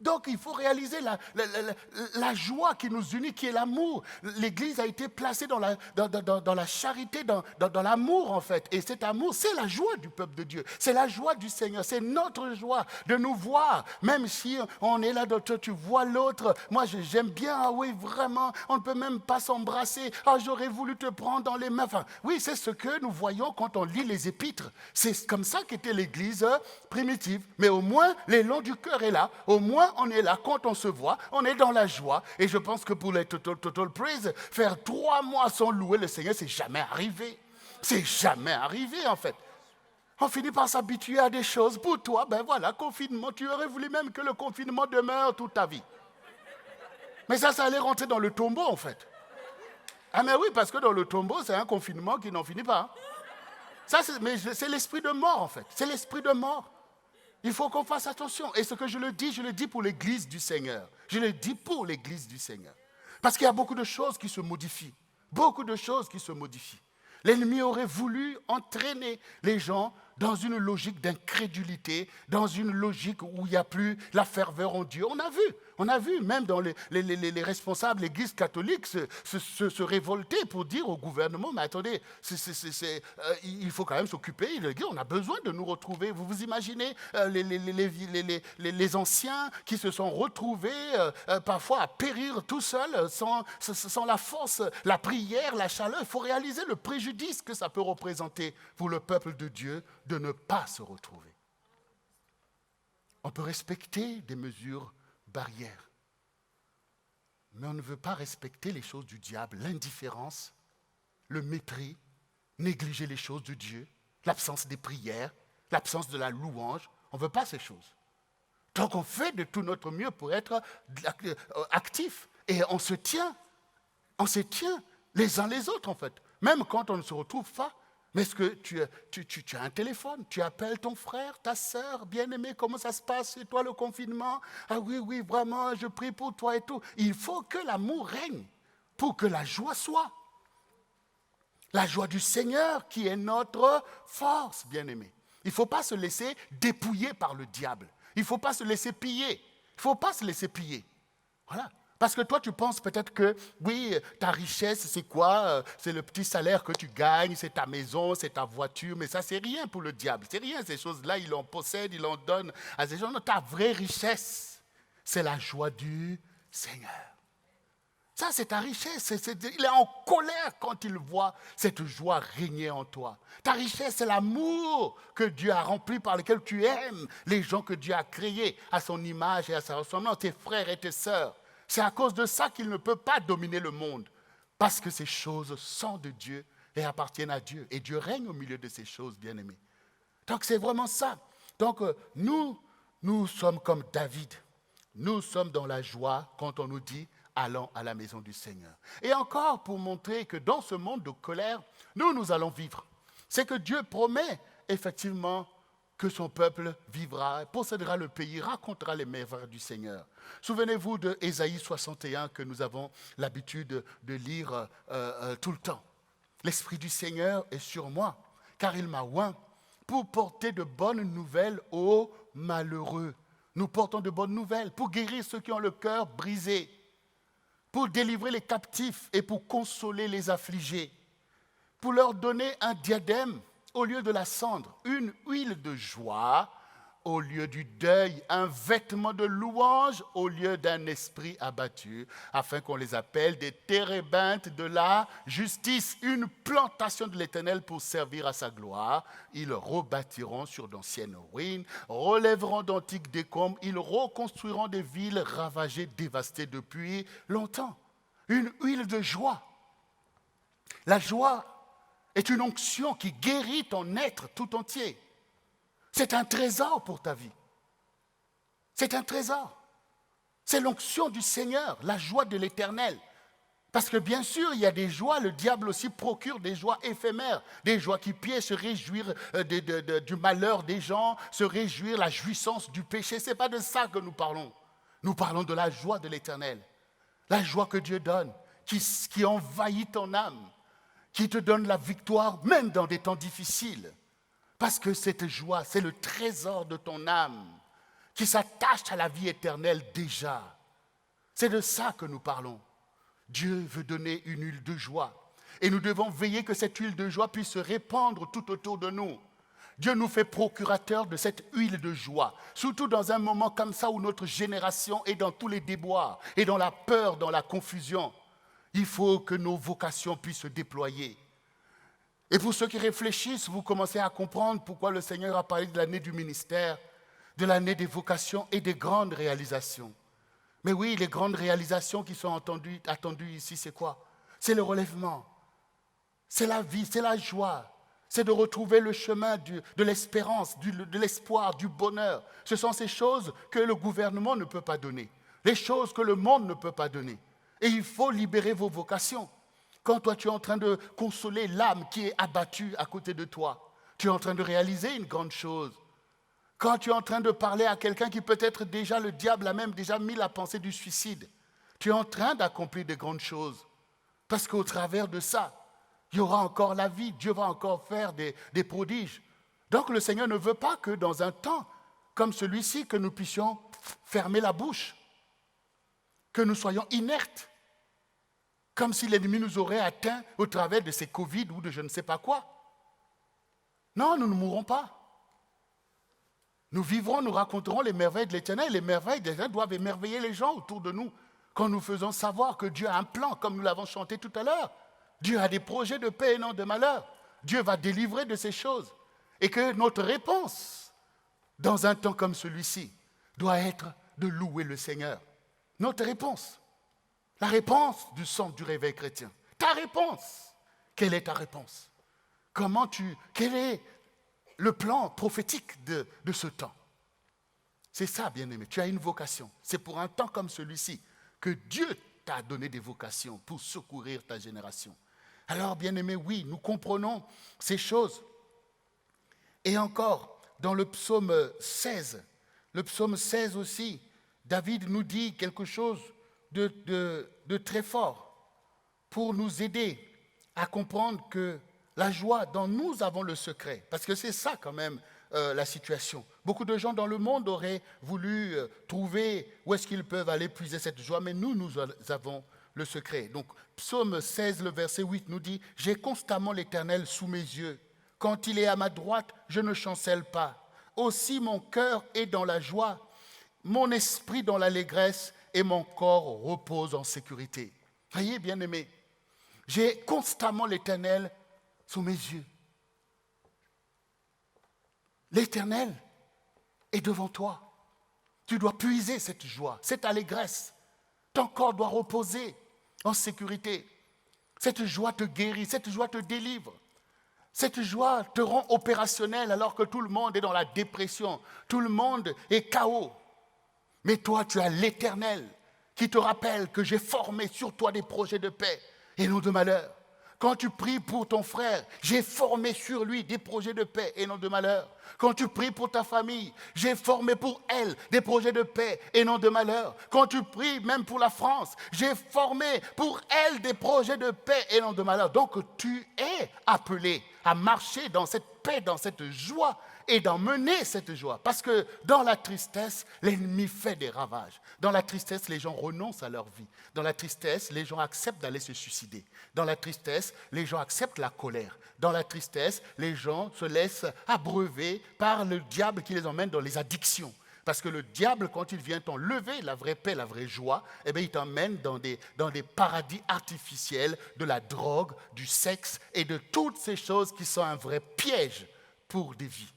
Donc il faut réaliser la joie qui nous unit, qui est l'amour. L'Église a été placée dans la charité, dans l'amour en fait. Et cet amour, c'est la joie du peuple de Dieu. C'est la joie du Seigneur. C'est notre joie de nous voir. Même si on est là, tu vois l'autre. Moi j'aime bien, ah oui vraiment, on ne peut même pas s'embrasser. Ah j'aurais voulu te prendre dans les mains. Enfin, oui, c'est ce que nous voyons quand on lit les épîtres. C'est comme ça qu'était l'Église primitive. Mais au moins, l'élan du cœur est là. Au moins, on est là, quand on se voit, on est dans la joie. Et je pense que pour les Total Praise, faire 3 mois sans louer le Seigneur, c'est jamais arrivé. C'est jamais arrivé en fait. On finit par s'habituer à des choses. Pour toi, voilà, confinement, tu aurais voulu même que le confinement demeure toute ta vie. Mais ça allait rentrer dans le tombeau en fait. Ah mais oui, parce que dans le tombeau, c'est un confinement qui n'en finit pas. Mais c'est l'esprit de mort en fait. C'est l'esprit de mort. Il faut qu'on fasse attention. Et ce que je le dis pour l'Église du Seigneur. Je le dis pour l'Église du Seigneur. Parce qu'il y a beaucoup de choses qui se modifient. Beaucoup de choses qui se modifient. L'ennemi aurait voulu entraîner les gens dans une logique d'incrédulité, dans une logique où il n'y a plus la ferveur en Dieu. On a vu même dans les responsables de l'Église catholique se révolter pour dire au gouvernement, mais attendez, il faut quand même s'occuper, on a besoin de nous retrouver. Vous vous imaginez les anciens qui se sont retrouvés parfois à périr tout seuls, sans la force, la prière, la chaleur. Il faut réaliser le préjudice que ça peut représenter pour le peuple de Dieu de ne pas se retrouver. On peut respecter des mesures barrières, mais on ne veut pas respecter les choses du diable, l'indifférence, le mépris, négliger les choses de Dieu, l'absence des prières, l'absence de la louange. On ne veut pas ces choses. Donc on fait de tout notre mieux pour être actif et on se tient les uns les autres en fait, même quand on ne se retrouve pas. Mais est-ce que tu as un téléphone? Tu appelles ton frère, ta sœur, bien-aimé, comment ça se passe chez toi le confinement? Ah oui, vraiment, je prie pour toi et tout. Il faut que l'amour règne pour que la joie soit. La joie du Seigneur qui est notre force, bien-aimé. Il ne faut pas se laisser dépouiller par le diable. Il ne faut pas se laisser piller. Il ne faut pas se laisser piller. Voilà. Parce que toi, tu penses peut-être que, oui, ta richesse, c'est quoi? C'est le petit salaire que tu gagnes, c'est ta maison, c'est ta voiture, mais ça, c'est rien pour le diable. C'est rien, ces choses-là, il en possède, il en donne à ces gens. Non, ta vraie richesse, c'est la joie du Seigneur. Ça, c'est ta richesse. Il est en colère quand il voit cette joie régner en toi. Ta richesse, c'est l'amour que Dieu a rempli, par lequel tu aimes les gens que Dieu a créés à son image et à sa ressemblance, tes frères et tes sœurs. C'est à cause de ça qu'il ne peut pas dominer le monde. Parce que ces choses sont de Dieu et appartiennent à Dieu. Et Dieu règne au milieu de ces choses, bien-aimés. Donc c'est vraiment ça. Donc nous sommes comme David. Nous sommes dans la joie quand on nous dit « allons à la maison du Seigneur ». Et encore pour montrer que dans ce monde de colère, nous allons vivre. C'est que Dieu promet effectivement que son peuple vivra, possédera le pays, racontera les merveilles du Seigneur. Souvenez-vous de Ésaïe 61 que nous avons l'habitude de lire tout le temps. L'Esprit du Seigneur est sur moi, car il m'a oint pour porter de bonnes nouvelles aux malheureux. Nous portons de bonnes nouvelles pour guérir ceux qui ont le cœur brisé, pour délivrer les captifs et pour consoler les affligés, pour leur donner un diadème au lieu de la cendre, une huile de joie au lieu du deuil, un vêtement de louange au lieu d'un esprit abattu, afin qu'on les appelle des térébintes de la justice, une plantation de l'Éternel pour servir à sa gloire. Ils rebâtiront sur d'anciennes ruines, relèveront d'antiques décombres, ils reconstruiront des villes ravagées, dévastées depuis longtemps. Une huile de joie. La joie est une onction qui guérit ton être tout entier. C'est un trésor pour ta vie. C'est un trésor. C'est l'onction du Seigneur, la joie de l'Éternel. Parce que bien sûr, il y a des joies, le diable aussi procure des joies éphémères, des joies qui piègent, se réjouir du malheur des gens, se réjouir la jouissance du péché. Ce n'est pas de ça que nous parlons. Nous parlons de la joie de l'Éternel. La joie que Dieu donne, qui envahit ton âme, qui te donne la victoire même dans des temps difficiles. Parce que cette joie, c'est le trésor de ton âme qui s'attache à la vie éternelle déjà. C'est de ça que nous parlons. Dieu veut donner une huile de joie. Et nous devons veiller que cette huile de joie puisse se répandre tout autour de nous. Dieu nous fait procurateurs de cette huile de joie. Surtout dans un moment comme ça où notre génération est dans tous les déboires et dans la peur, dans la confusion. Il faut que nos vocations puissent se déployer. Et pour ceux qui réfléchissent, vous commencez à comprendre pourquoi le Seigneur a parlé de l'année du ministère, de l'année des vocations et des grandes réalisations. Mais oui, les grandes réalisations qui sont attendues ici, c'est quoi? C'est le relèvement, c'est la vie, c'est la joie, c'est de retrouver le chemin de l'espérance, de l'espoir, du bonheur. Ce sont ces choses que le gouvernement ne peut pas donner, les choses que le monde ne peut pas donner. Et il faut libérer vos vocations. Quand toi, tu es en train de consoler l'âme qui est abattue à côté de toi, tu es en train de réaliser une grande chose. Quand tu es en train de parler à quelqu'un qui peut-être déjà, le diable a même déjà mis la pensée du suicide, tu es en train d'accomplir de grandes choses. Parce qu'au travers de ça, il y aura encore la vie, Dieu va encore faire des prodiges. Donc le Seigneur ne veut pas que dans un temps comme celui-ci, que nous puissions fermer la bouche, que nous soyons inertes. Comme si l'ennemi nous aurait atteints au travers de ces Covid ou de je ne sais pas quoi. Non, nous ne mourrons pas. Nous vivrons, nous raconterons les merveilles de l'Éternel. Les merveilles de l'Éternel doivent émerveiller les gens autour de nous. Quand nous faisons savoir que Dieu a un plan, comme nous l'avons chanté tout à l'heure. Dieu a des projets de paix et non de malheur. Dieu va délivrer de ces choses. Et que notre réponse, dans un temps comme celui-ci, doit être de louer le Seigneur. Notre réponse. La réponse du centre du réveil chrétien. Ta réponse. Quelle est ta réponse? Quel est le plan prophétique de ce temps? C'est ça, bien-aimé. Tu as une vocation. C'est pour un temps comme celui-ci que Dieu t'a donné des vocations pour secourir ta génération. Alors, bien-aimé, oui, nous comprenons ces choses. Et encore, dans le psaume 16 aussi, David nous dit quelque chose de très fort pour nous aider à comprendre que la joie dont nous avons le secret, parce que c'est ça quand même la situation. Beaucoup de gens dans le monde auraient voulu trouver où est-ce qu'ils peuvent aller puiser cette joie, mais nous avons le secret. Donc psaume 16, le verset 8 nous dit « J'ai constamment l'Éternel sous mes yeux. Quand il est à ma droite, je ne chancelle pas. Aussi mon cœur est dans la joie, mon esprit dans l'allégresse, et mon corps repose en sécurité. » Voyez, bien-aimés, j'ai constamment l'Éternel sous mes yeux. L'Éternel est devant toi. Tu dois puiser cette joie, cette allégresse. Ton corps doit reposer en sécurité. Cette joie te guérit, cette joie te délivre. Cette joie te rend opérationnel alors que tout le monde est dans la dépression. Tout le monde est KO. Mais toi, tu as l'Éternel qui te rappelle que j'ai formé sur toi des projets de paix et non de malheur. Quand tu pries pour ton frère, j'ai formé sur lui des projets de paix et non de malheur. Quand tu pries pour ta famille, j'ai formé pour elle des projets de paix et non de malheur. Quand tu pries même pour la France, j'ai formé pour elle des projets de paix et non de malheur. Donc tu es appelé à marcher dans cette paix, dans cette joie et d'emmener cette joie. Parce que dans la tristesse, l'ennemi fait des ravages. Dans la tristesse, les gens renoncent à leur vie. Dans la tristesse, les gens acceptent d'aller se suicider. Dans la tristesse, les gens acceptent la colère. Dans la tristesse, les gens se laissent abreuver par le diable qui les emmène dans les addictions. Parce que le diable, quand il vient t'enlever la vraie paix, la vraie joie, eh bien, il t'emmène dans des paradis artificiels de la drogue, du sexe et de toutes ces choses qui sont un vrai piège pour des vies.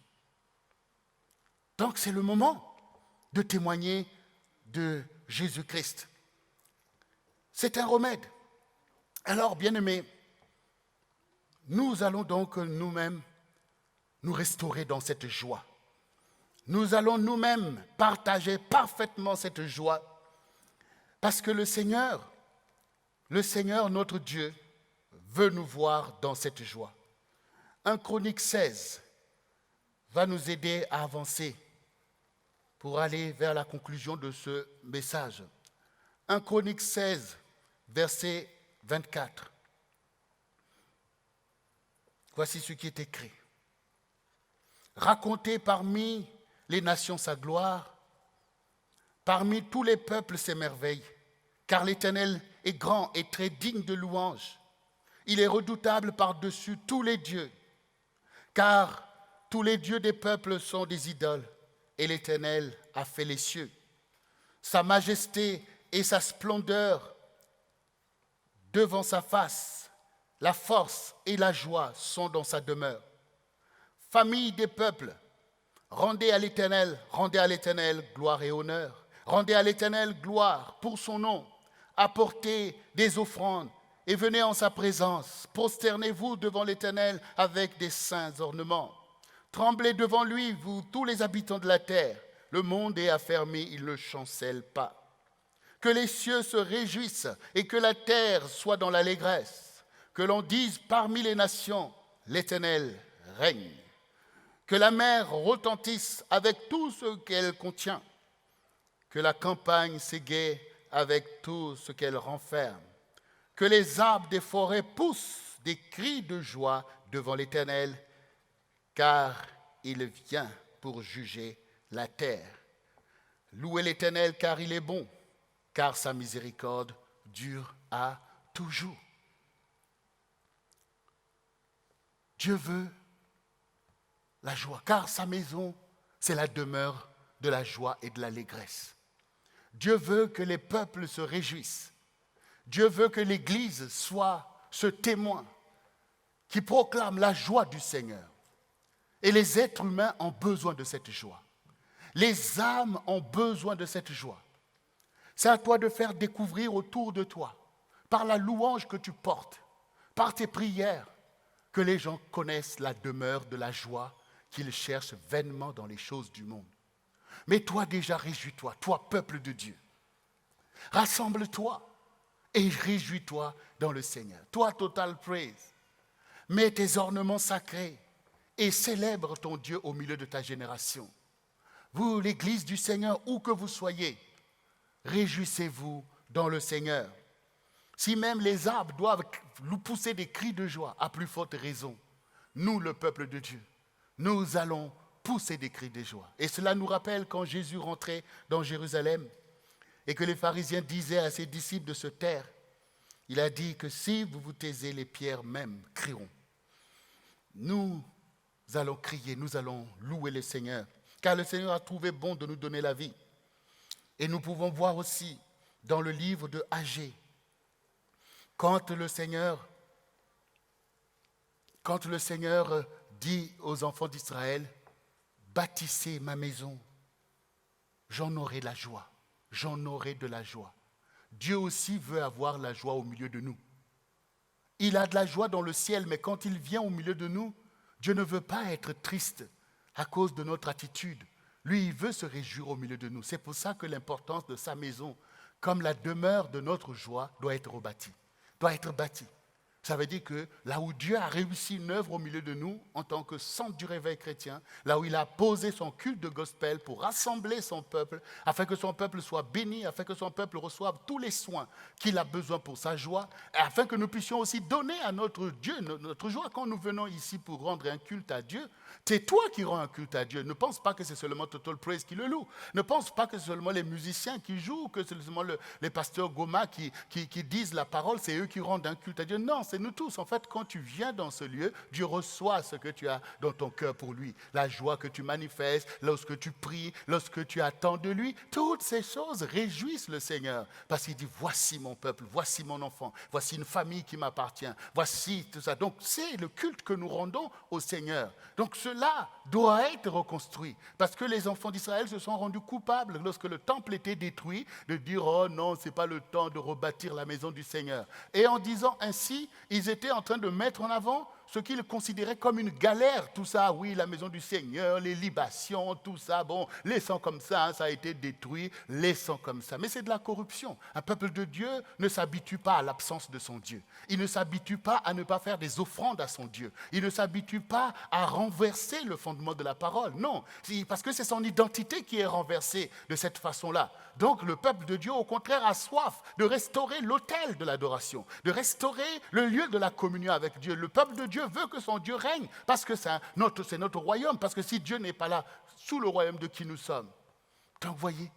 Donc, c'est le moment de témoigner de Jésus-Christ. C'est un remède. Alors, bien-aimés, nous allons donc nous-mêmes nous restaurer dans cette joie. Nous allons nous-mêmes partager parfaitement cette joie parce que le Seigneur, notre Dieu, veut nous voir dans cette joie. 1 Chroniques 16 va nous aider à avancer pour aller vers la conclusion de ce message. 1 Chroniques 16, verset 24. Voici ce qui est écrit. Racontez parmi les nations sa gloire, parmi tous les peuples ses merveilles, car l'Éternel est grand et très digne de louange. Il est redoutable par-dessus tous les dieux, car tous les dieux des peuples sont des idoles, et l'Éternel a fait les cieux. Sa majesté et sa splendeur devant sa face, la force et la joie sont dans sa demeure. Famille des peuples, rendez à l'Éternel gloire et honneur. Rendez à l'Éternel gloire pour son nom. Apportez des offrandes et venez en sa présence. Prosternez-vous devant l'Éternel avec des saints ornements. Tremblez devant lui, vous tous les habitants de la terre. Le monde est affermi, il ne chancelle pas. Que les cieux se réjouissent et que la terre soit dans l'allégresse. Que l'on dise parmi les nations, l'Éternel règne. Que la mer retentisse avec tout ce qu'elle contient. Que la campagne s'égaie avec tout ce qu'elle renferme. Que les arbres des forêts poussent des cris de joie devant l'Éternel, car il vient pour juger la terre. Louez l'Éternel, car il est bon, car sa miséricorde dure à toujours. Dieu veut la joie, car sa maison, c'est la demeure de la joie et de l'allégresse. Dieu veut que les peuples se réjouissent. Dieu veut que l'Église soit ce témoin qui proclame la joie du Seigneur. Et les êtres humains ont besoin de cette joie. Les âmes ont besoin de cette joie. C'est à toi de faire découvrir autour de toi, par la louange que tu portes, par tes prières, que les gens connaissent la demeure de la joie qu'ils cherchent vainement dans les choses du monde. Mais toi déjà, réjouis-toi, toi, peuple de Dieu. Rassemble-toi et réjouis-toi dans le Seigneur. Toi, Total Praise, mets tes ornements sacrés et célèbre ton Dieu au milieu de ta génération. Vous, l'Église du Seigneur, où que vous soyez, réjouissez-vous dans le Seigneur. Si même les arbres doivent nous pousser des cris de joie, à plus forte raison, nous, le peuple de Dieu, nous allons pousser des cris de joie. Et cela nous rappelle quand Jésus rentrait dans Jérusalem et que les pharisiens disaient à ses disciples de se taire. Il a dit que si vous vous taisez, les pierres même crieront. Nous allons crier, nous allons louer le Seigneur, car le Seigneur a trouvé bon de nous donner la vie. Et nous pouvons voir aussi dans le livre de Agée, quand le Seigneur dit aux enfants d'Israël, bâtissez ma maison, j'en aurai la joie, j'en aurai de la joie. Dieu aussi veut avoir la joie au milieu de nous. Il a de la joie dans le ciel, mais quand il vient au milieu de nous, Dieu ne veut pas être triste à cause de notre attitude. Lui, il veut se réjouir au milieu de nous. C'est pour ça que l'importance de sa maison, comme la demeure de notre joie, doit être rebâtie, doit être bâtie. Ça veut dire que là où Dieu a réussi une œuvre au milieu de nous, en tant que centre du réveil chrétien, là où il a posé son culte de gospel pour rassembler son peuple, afin que son peuple soit béni, afin que son peuple reçoive tous les soins qu'il a besoin pour sa joie, et afin que nous puissions aussi donner à notre Dieu notre joie quand nous venons ici pour rendre un culte à Dieu. C'est toi qui rends un culte à Dieu. Ne pense pas que c'est seulement Total Praise qui le loue. Ne pense pas que c'est seulement les musiciens qui jouent, que c'est seulement les pasteurs Goma qui disent la parole, c'est eux qui rendent un culte à Dieu. Non, c'est nous tous. En fait, quand tu viens dans ce lieu, Dieu reçoit ce que tu as dans ton cœur pour lui. La joie que tu manifestes, lorsque tu pries, lorsque tu attends de lui. Toutes ces choses réjouissent le Seigneur. Parce qu'il dit, voici mon peuple, voici mon enfant, voici une famille qui m'appartient, voici tout ça. Donc, c'est le culte que nous rendons au Seigneur. Donc, cela doit être reconstruit. Parce que les enfants d'Israël se sont rendus coupables lorsque le temple était détruit, de dire, oh non, ce n'est pas le temps de rebâtir la maison du Seigneur. Et en disant ainsi, ils étaient en train de mettre en avant ce qu'ils considéraient comme une galère. Tout ça, oui, la maison du Seigneur, les libations, tout ça, bon, laissons comme ça, hein, ça a été détruit, laissons comme ça. Mais c'est de la corruption. Un peuple de Dieu ne s'habitue pas à l'absence de son Dieu. Il ne s'habitue pas à ne pas faire des offrandes à son Dieu. Il ne s'habitue pas à renverser le fondement de la parole. Non, parce que c'est son identité qui est renversée de cette façon-là. Donc le peuple de Dieu, au contraire, a soif de restaurer l'autel de l'adoration, de restaurer le lieu de la communion avec Dieu. Le peuple de Dieu veut que son Dieu règne parce que c'est notre royaume, parce que si Dieu n'est pas là, sous le royaume de qui nous sommes. Donc voyez,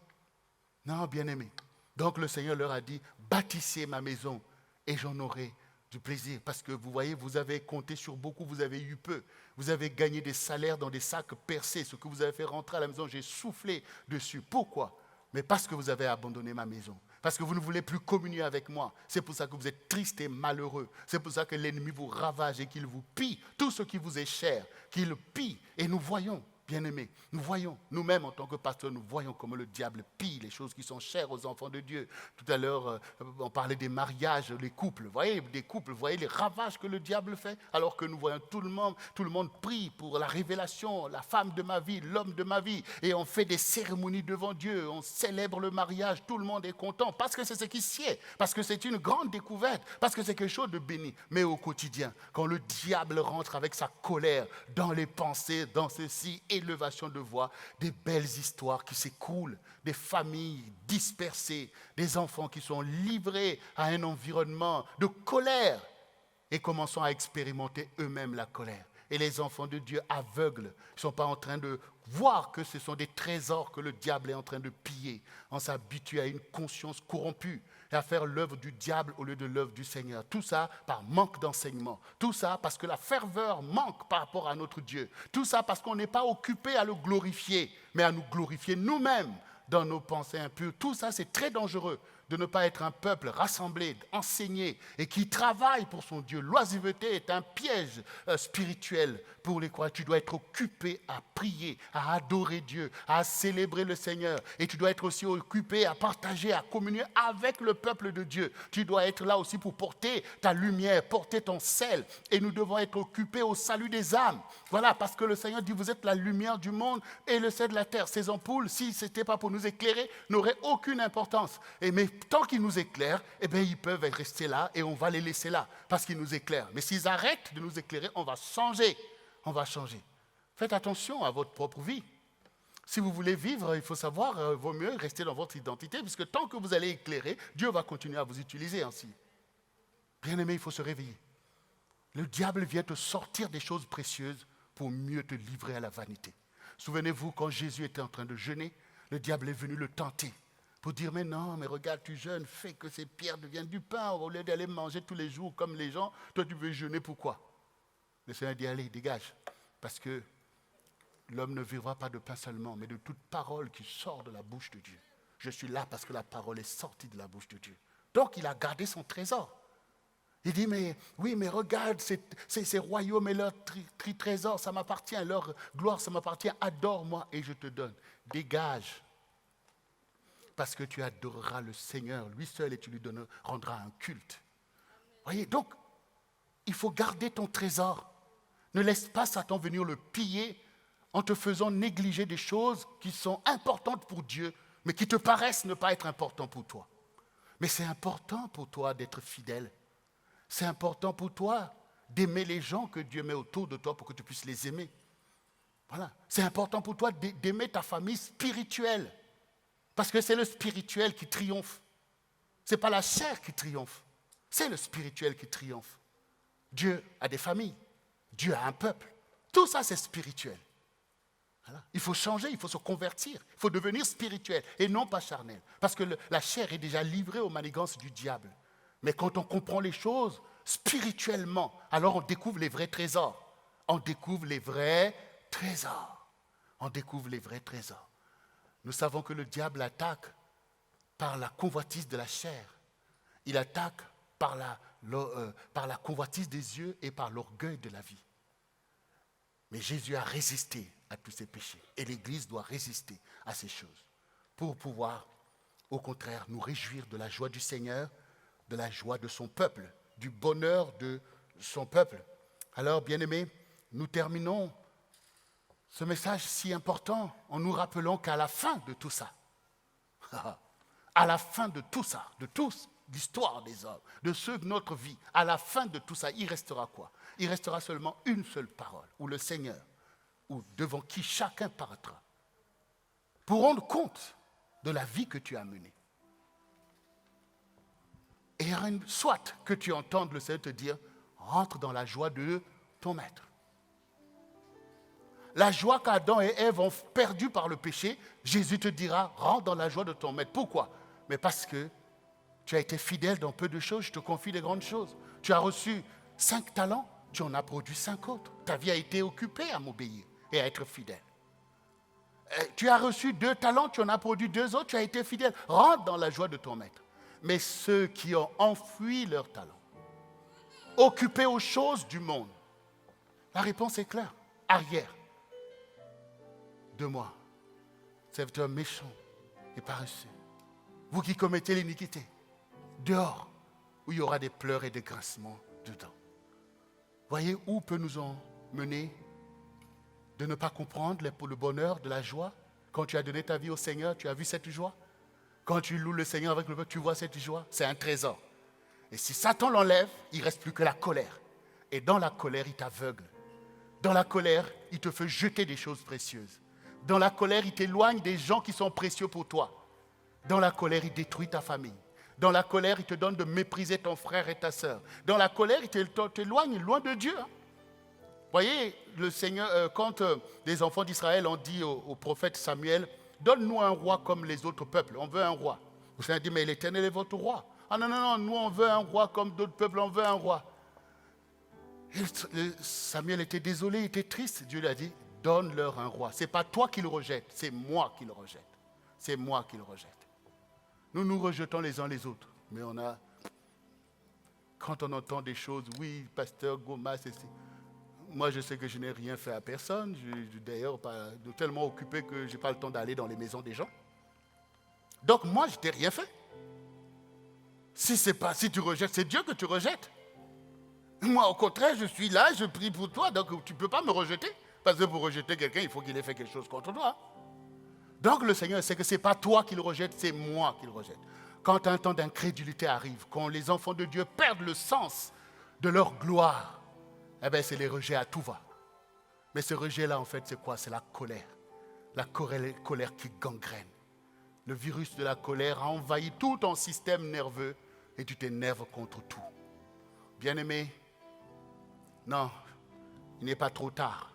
non, bien-aimés. Donc le Seigneur leur a dit, bâtissez ma maison et j'en aurai du plaisir. Parce que vous voyez, vous avez compté sur beaucoup, vous avez eu peu. Vous avez gagné des salaires dans des sacs percés. Ce que vous avez fait rentrer à la maison, j'ai soufflé dessus. Pourquoi ? Mais parce que vous avez abandonné ma maison. Parce que vous ne voulez plus communier avec moi. C'est pour ça que vous êtes triste et malheureux. C'est pour ça que l'ennemi vous ravage et qu'il vous pille tout ce qui vous est cher, qu'il pille. Et nous voyons, bien-aimés, nous voyons, nous-mêmes en tant que pasteurs, nous voyons comment le diable pille les choses qui sont chères aux enfants de Dieu. Tout à l'heure, on parlait des mariages, les couples. Vous voyez, des couples, vous voyez les ravages que le diable fait, alors que nous voyons tout le monde prie pour la révélation, la femme de ma vie, l'homme de ma vie. Et on fait des cérémonies devant Dieu, on célèbre le mariage, tout le monde est content, parce que c'est ce qui sied, parce que c'est une grande découverte, parce que c'est quelque chose de béni. Mais au quotidien, quand le diable rentre avec sa colère dans les pensées, dans ceci, élévation de voix, des belles histoires qui s'écoulent, des familles dispersées, des enfants qui sont livrés à un environnement de colère et commençant à expérimenter eux-mêmes la colère. Et les enfants de Dieu aveugles ne sont pas en train de voir que ce sont des trésors que le diable est en train de piller. On s'habitue à une conscience corrompue et à faire l'œuvre du diable au lieu de l'œuvre du Seigneur. Tout ça par manque d'enseignement. Tout ça parce que la ferveur manque par rapport à notre Dieu. Tout ça parce qu'on n'est pas occupé à le glorifier, mais à nous glorifier nous-mêmes dans nos pensées impures. Tout ça, c'est très dangereux de ne pas être un peuple rassemblé, enseigné et qui travaille pour son Dieu. L'oisiveté est un piège spirituel pour les croyants. Tu dois être occupé à prier, à adorer Dieu, à célébrer le Seigneur. Et tu dois être aussi occupé à partager, à communier avec le peuple de Dieu. Tu dois être là aussi pour porter ta lumière, porter ton sel. Et nous devons être occupés au salut des âmes. Voilà, parce que le Seigneur dit, vous êtes la lumière du monde et le sel de la terre. Ces ampoules, si ce n'était pas pour nous éclairer, n'auraient aucune importance. Mais tant qu'ils nous éclairent, eh bien, ils peuvent rester là et on va les laisser là parce qu'ils nous éclairent. Mais s'ils arrêtent de nous éclairer, on va changer. On va changer. Faites attention à votre propre vie. Si vous voulez vivre, il faut savoir, il vaut mieux rester dans votre identité, puisque tant que vous allez éclairer, Dieu va continuer à vous utiliser ainsi. Bien-aimé, il faut se réveiller. Le diable vient te sortir des choses précieuses pour mieux te livrer à la vanité. Souvenez-vous, quand Jésus était en train de jeûner, le diable est venu le tenter pour dire, mais non, mais regarde, tu jeûnes, fais que ces pierres deviennent du pain, au lieu d'aller manger tous les jours comme les gens, toi tu veux jeûner, pourquoi ? Le Seigneur dit, allez, dégage, parce que l'homme ne vivra pas de pain seulement, mais de toute parole qui sort de la bouche de Dieu. Je suis là parce que la parole est sortie de la bouche de Dieu. Donc il a gardé son trésor. Il dit, mais oui, mais regarde, ces royaumes et leur trésor, ça m'appartient, leur gloire, ça m'appartient, adore-moi et je te donne. Dégage, parce que tu adoreras le Seigneur, lui seul, et tu lui rendras un culte. Voyez, donc, il faut garder ton trésor. Ne laisse pas Satan venir le piller en te faisant négliger des choses qui sont importantes pour Dieu, mais qui te paraissent ne pas être importantes pour toi. Mais c'est important pour toi d'être fidèle. C'est important pour toi d'aimer les gens que Dieu met autour de toi pour que tu puisses les aimer. Voilà. C'est important pour toi d'aimer ta famille spirituelle. Parce que c'est le spirituel qui triomphe. Ce n'est pas la chair qui triomphe. C'est le spirituel qui triomphe. Dieu a des familles. Dieu a un peuple. Tout ça, c'est spirituel. Voilà. Il faut changer, il faut se convertir. Il faut devenir spirituel et non pas charnel. Parce que la chair est déjà livrée aux manigances du diable. Mais quand on comprend les choses spirituellement, alors on découvre les vrais trésors. On découvre les vrais trésors. On découvre les vrais trésors. Nous savons que le diable attaque par la convoitise de la chair. Il attaque par la convoitise des yeux et par l'orgueil de la vie. Mais Jésus a résisté à tous ces péchés. Et l'Église doit résister à ces choses pour pouvoir, au contraire, nous réjouir de la joie du Seigneur, de la joie de son peuple, du bonheur de son peuple. Alors, bien-aimés, nous terminons ce message si important en nous rappelant qu'à la fin de tout ça, à la fin de tout ça, de toute l'histoire des hommes, de ceux de notre vie, à la fin de tout ça, il restera quoi? Il restera seulement une seule parole, où le Seigneur, ou devant qui chacun paraîtra, pour rendre compte de la vie que tu as menée. Et soit que tu entendes le Seigneur te dire, rentre dans la joie de ton maître. La joie qu'Adam et Ève ont perdue par le péché, Jésus te dira, rentre dans la joie de ton maître. Pourquoi? Mais parce que tu as été fidèle dans peu de choses, je te confie les grandes choses. Tu as reçu 5 talents, tu en as produit 5 autres. Ta vie a été occupée à m'obéir et à être fidèle. Tu as reçu 2 talents, tu en as produit 2 autres, tu as été fidèle. Rentre dans la joie de ton maître. Mais ceux qui ont enfoui leurs talents, occupés aux choses du monde, la réponse est claire. Arrière de moi, serviteur méchant et paresseux, vous qui commettez l'iniquité, dehors, où il y aura des pleurs et des grincements dedans. Voyez où peut nous en mener de ne pas comprendre le bonheur de la joie. Quand tu as donné ta vie au Seigneur, tu as vu cette joie. Quand tu loues le Seigneur avec le peuple, tu vois cette joie. C'est un trésor. Et si Satan l'enlève, il ne reste plus que la colère. Et dans la colère, il t'aveugle. Dans la colère, il te fait jeter des choses précieuses. Dans la colère, il t'éloigne des gens qui sont précieux pour toi. Dans la colère, il détruit ta famille. Dans la colère, il te donne de mépriser ton frère et ta sœur. Dans la colère, il t'éloigne loin de Dieu. Vous voyez, le Seigneur, quand les enfants d'Israël ont dit au prophète Samuel, donne-nous un roi comme les autres peuples, on veut un roi. Le Seigneur dit, mais l'Éternel est votre roi. Ah non, non, non, nous on veut un roi comme d'autres peuples, on veut un roi. Et Samuel était désolé, il était triste. Dieu lui a dit, donne-leur un roi. Ce n'est pas toi qui le rejette, c'est moi qui le rejette. C'est moi qui le rejette. Nous nous rejetons les uns les autres. Mais quand on entend des choses, oui, pasteur Goma, c'est... Moi, je sais que je n'ai rien fait à personne. D'ailleurs, tellement occupé que je n'ai pas le temps d'aller dans les maisons des gens. Donc, moi, je n'ai rien fait. Si tu rejettes, c'est Dieu que tu rejettes. Moi, au contraire, je suis là, je prie pour toi. Donc, tu ne peux pas me rejeter. Parce que pour rejeter quelqu'un, il faut qu'il ait fait quelque chose contre toi. Donc, le Seigneur sait que ce n'est pas toi qui le rejette, c'est moi qui le rejette. Quand un temps d'incrédulité arrive, quand les enfants de Dieu perdent le sens de leur gloire, eh bien, c'est les rejets à tout va. Mais ce rejet-là, en fait, c'est quoi? C'est la colère. La colère qui gangrène. Le virus de la colère a envahi tout ton système nerveux et tu t'énerves contre tout. Bien-aimé, non, il n'est pas trop tard.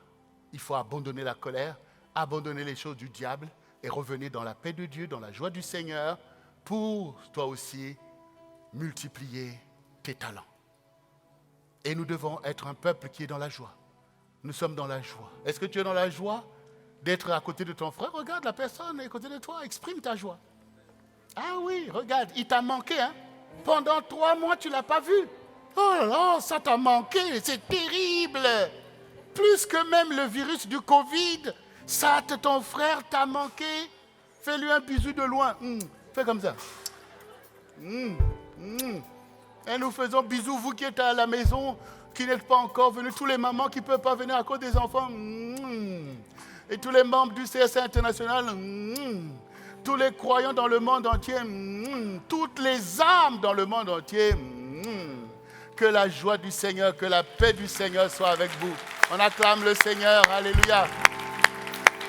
Il faut abandonner la colère, abandonner les choses du diable et revenir dans la paix de Dieu, dans la joie du Seigneur pour, toi aussi, multiplier tes talents. Et nous devons être un peuple qui est dans la joie. Nous sommes dans la joie. Est-ce que tu es dans la joie d'être à côté de ton frère? Regarde la personne à côté de toi, exprime ta joie. Ah oui, regarde, il t'a manqué. Hein? Pendant 3 mois, tu ne l'as pas vu. Oh là là, ça t'a manqué, c'est terrible. Plus que même le virus du Covid, ton frère t'a manqué. Fais-lui un bisou de loin. Fais comme ça. Et nous faisons bisous, vous qui êtes à la maison, qui n'êtes pas encore venus, tous les mamans qui ne peuvent pas venir à cause des enfants. Et tous les membres du CSA international. Tous les croyants dans le monde entier. Toutes les âmes dans le monde entier. Que la joie du Seigneur, que la paix du Seigneur soit avec vous. On acclame le Seigneur. Alléluia.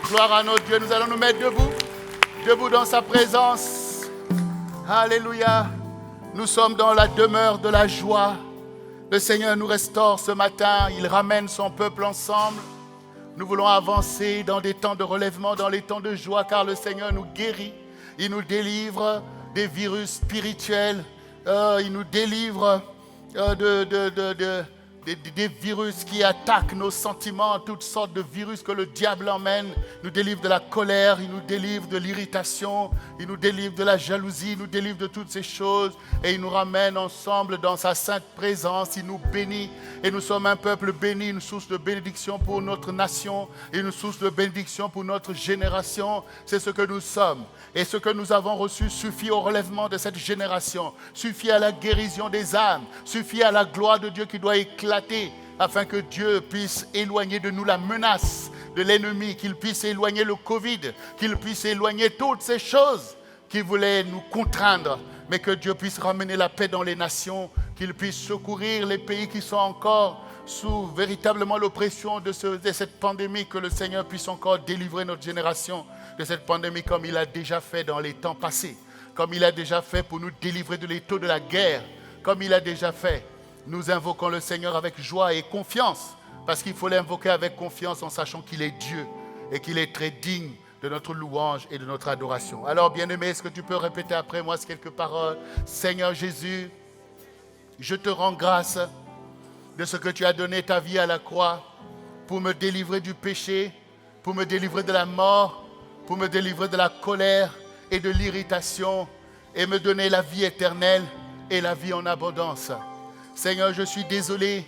Gloire à notre Dieu. Nous allons nous mettre debout. Debout dans sa présence. Alléluia. Nous sommes dans la demeure de la joie. Le Seigneur nous restaure ce matin. Il ramène son peuple ensemble. Nous voulons avancer dans des temps de relèvement, dans les temps de joie, car le Seigneur nous guérit. Il nous délivre des virus spirituels. Il nous délivre des virus qui attaquent nos sentiments, toutes sortes de virus que le diable emmène. Il nous délivre de la colère, il nous délivre de l'irritation, il nous délivre de la jalousie, il nous délivre de toutes ces choses et il nous ramène ensemble dans sa sainte présence. Il nous bénit et nous sommes un peuple béni, une source de bénédiction pour notre nation et une source de bénédiction pour notre génération. C'est ce que nous sommes. Et ce que nous avons reçu suffit au relèvement de cette génération, suffit à la guérison des âmes, suffit à la gloire de Dieu qui doit éclater afin que Dieu puisse éloigner de nous la menace de l'ennemi, qu'il puisse éloigner le Covid, qu'il puisse éloigner toutes ces choses qui voulaient nous contraindre, mais que Dieu puisse ramener la paix dans les nations, qu'il puisse secourir les pays qui sont encore sous véritablement l'oppression de cette pandémie, que le Seigneur puisse encore délivrer notre génération de cette pandémie comme il a déjà fait dans les temps passés, comme il a déjà fait pour nous délivrer de l'étau de la guerre, comme il a déjà fait. Nous invoquons le Seigneur avec joie et confiance, parce qu'il faut l'invoquer avec confiance en sachant qu'il est Dieu et qu'il est très digne de notre louange et de notre adoration. Alors, bien-aimé, est-ce que tu peux répéter après moi ces quelques paroles? Seigneur Jésus, je te rends grâce de ce que tu as donné ta vie à la croix pour me délivrer du péché, pour me délivrer de la mort, pour me délivrer de la colère et de l'irritation et me donner la vie éternelle et la vie en abondance. Seigneur, je suis désolé,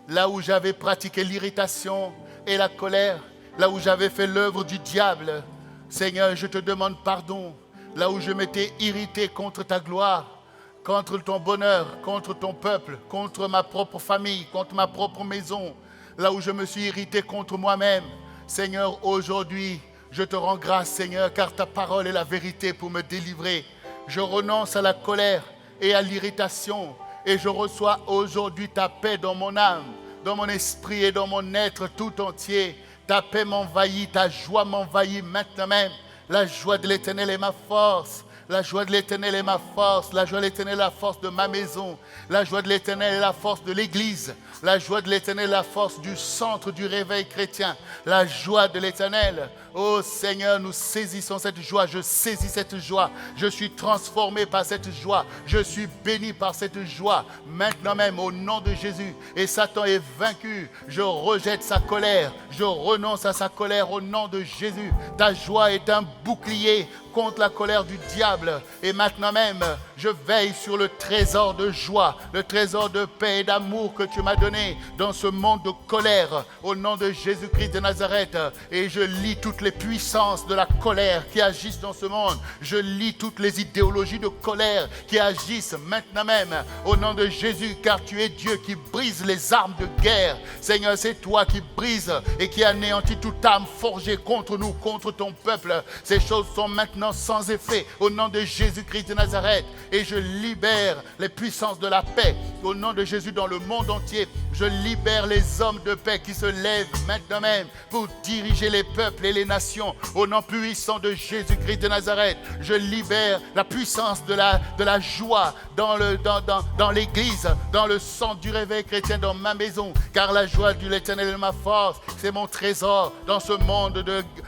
là où j'avais pratiqué l'irritation et la colère, là où j'avais fait l'œuvre du diable. Seigneur, je te demande pardon, là où je m'étais irrité contre ta gloire, contre ton bonheur, contre ton peuple, contre ma propre famille, contre ma propre maison, là où je me suis irrité contre moi-même. Seigneur, aujourd'hui, je te rends grâce, Seigneur, car ta parole est la vérité pour me délivrer. Je renonce à la colère et à l'irritation et je reçois aujourd'hui ta paix dans mon âme, dans mon esprit et dans mon être tout entier. Ta paix m'envahit, ta joie m'envahit maintenant même. La joie de l'Éternel est ma force. La joie de l'Éternel est ma force. La joie de l'Éternel est la force de ma maison. La joie de l'Éternel est la force de l'Église. La joie de l'Éternel est la force du centre du réveil chrétien. La joie de l'Éternel. Oh Seigneur, nous saisissons cette joie. Je saisis cette joie. Je suis transformé par cette joie. Je suis béni par cette joie. Maintenant même, au nom de Jésus. Et Satan est vaincu. Je rejette sa colère. Je renonce à sa colère au nom de Jésus. Ta joie est un bouclier contre la colère du diable. Et maintenant même, je veille sur le trésor de joie, le trésor de paix et d'amour que tu m'as donné dans ce monde de colère, au nom de Jésus-Christ de Nazareth. Et je lis toutes les puissances de la colère qui agissent dans ce monde. Je lis toutes les idéologies de colère qui agissent maintenant même, au nom de Jésus, car tu es Dieu qui brise les armes de guerre. Seigneur, c'est toi qui brises et qui anéantis toute arme forgée contre nous, contre ton peuple. Ces choses sont maintenant sans effet, au nom de Jésus-Christ de Nazareth. Et je libère les puissances de la paix, au nom de Jésus, dans le monde entier. Je libère les hommes de paix qui se lèvent maintenant même pour diriger les peuples et les nations, au nom puissant de Jésus-Christ de Nazareth. Je libère la puissance de la joie dans l'église, dans le centre du réveil chrétien, dans ma maison, car la joie de l'Éternel est ma force. C'est mon trésor dans ce monde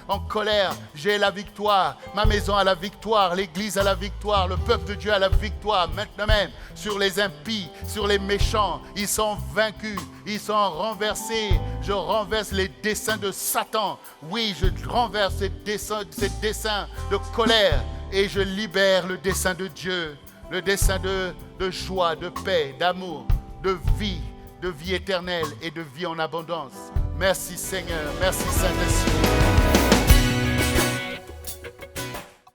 en colère. J'ai la victoire. Ma maison a la victoire, l'église a la victoire, le peuple de Dieu a la victoire maintenant même sur les impies, sur les méchants. Ils sont vaincus, ils sont renversés. Je renverse les desseins de Satan. Oui, je renverse ces desseins de colère et je libère le dessein de Dieu, le dessein de joie, de paix, d'amour, de vie éternelle et de vie en abondance. Merci Seigneur, merci Saint-Esprit.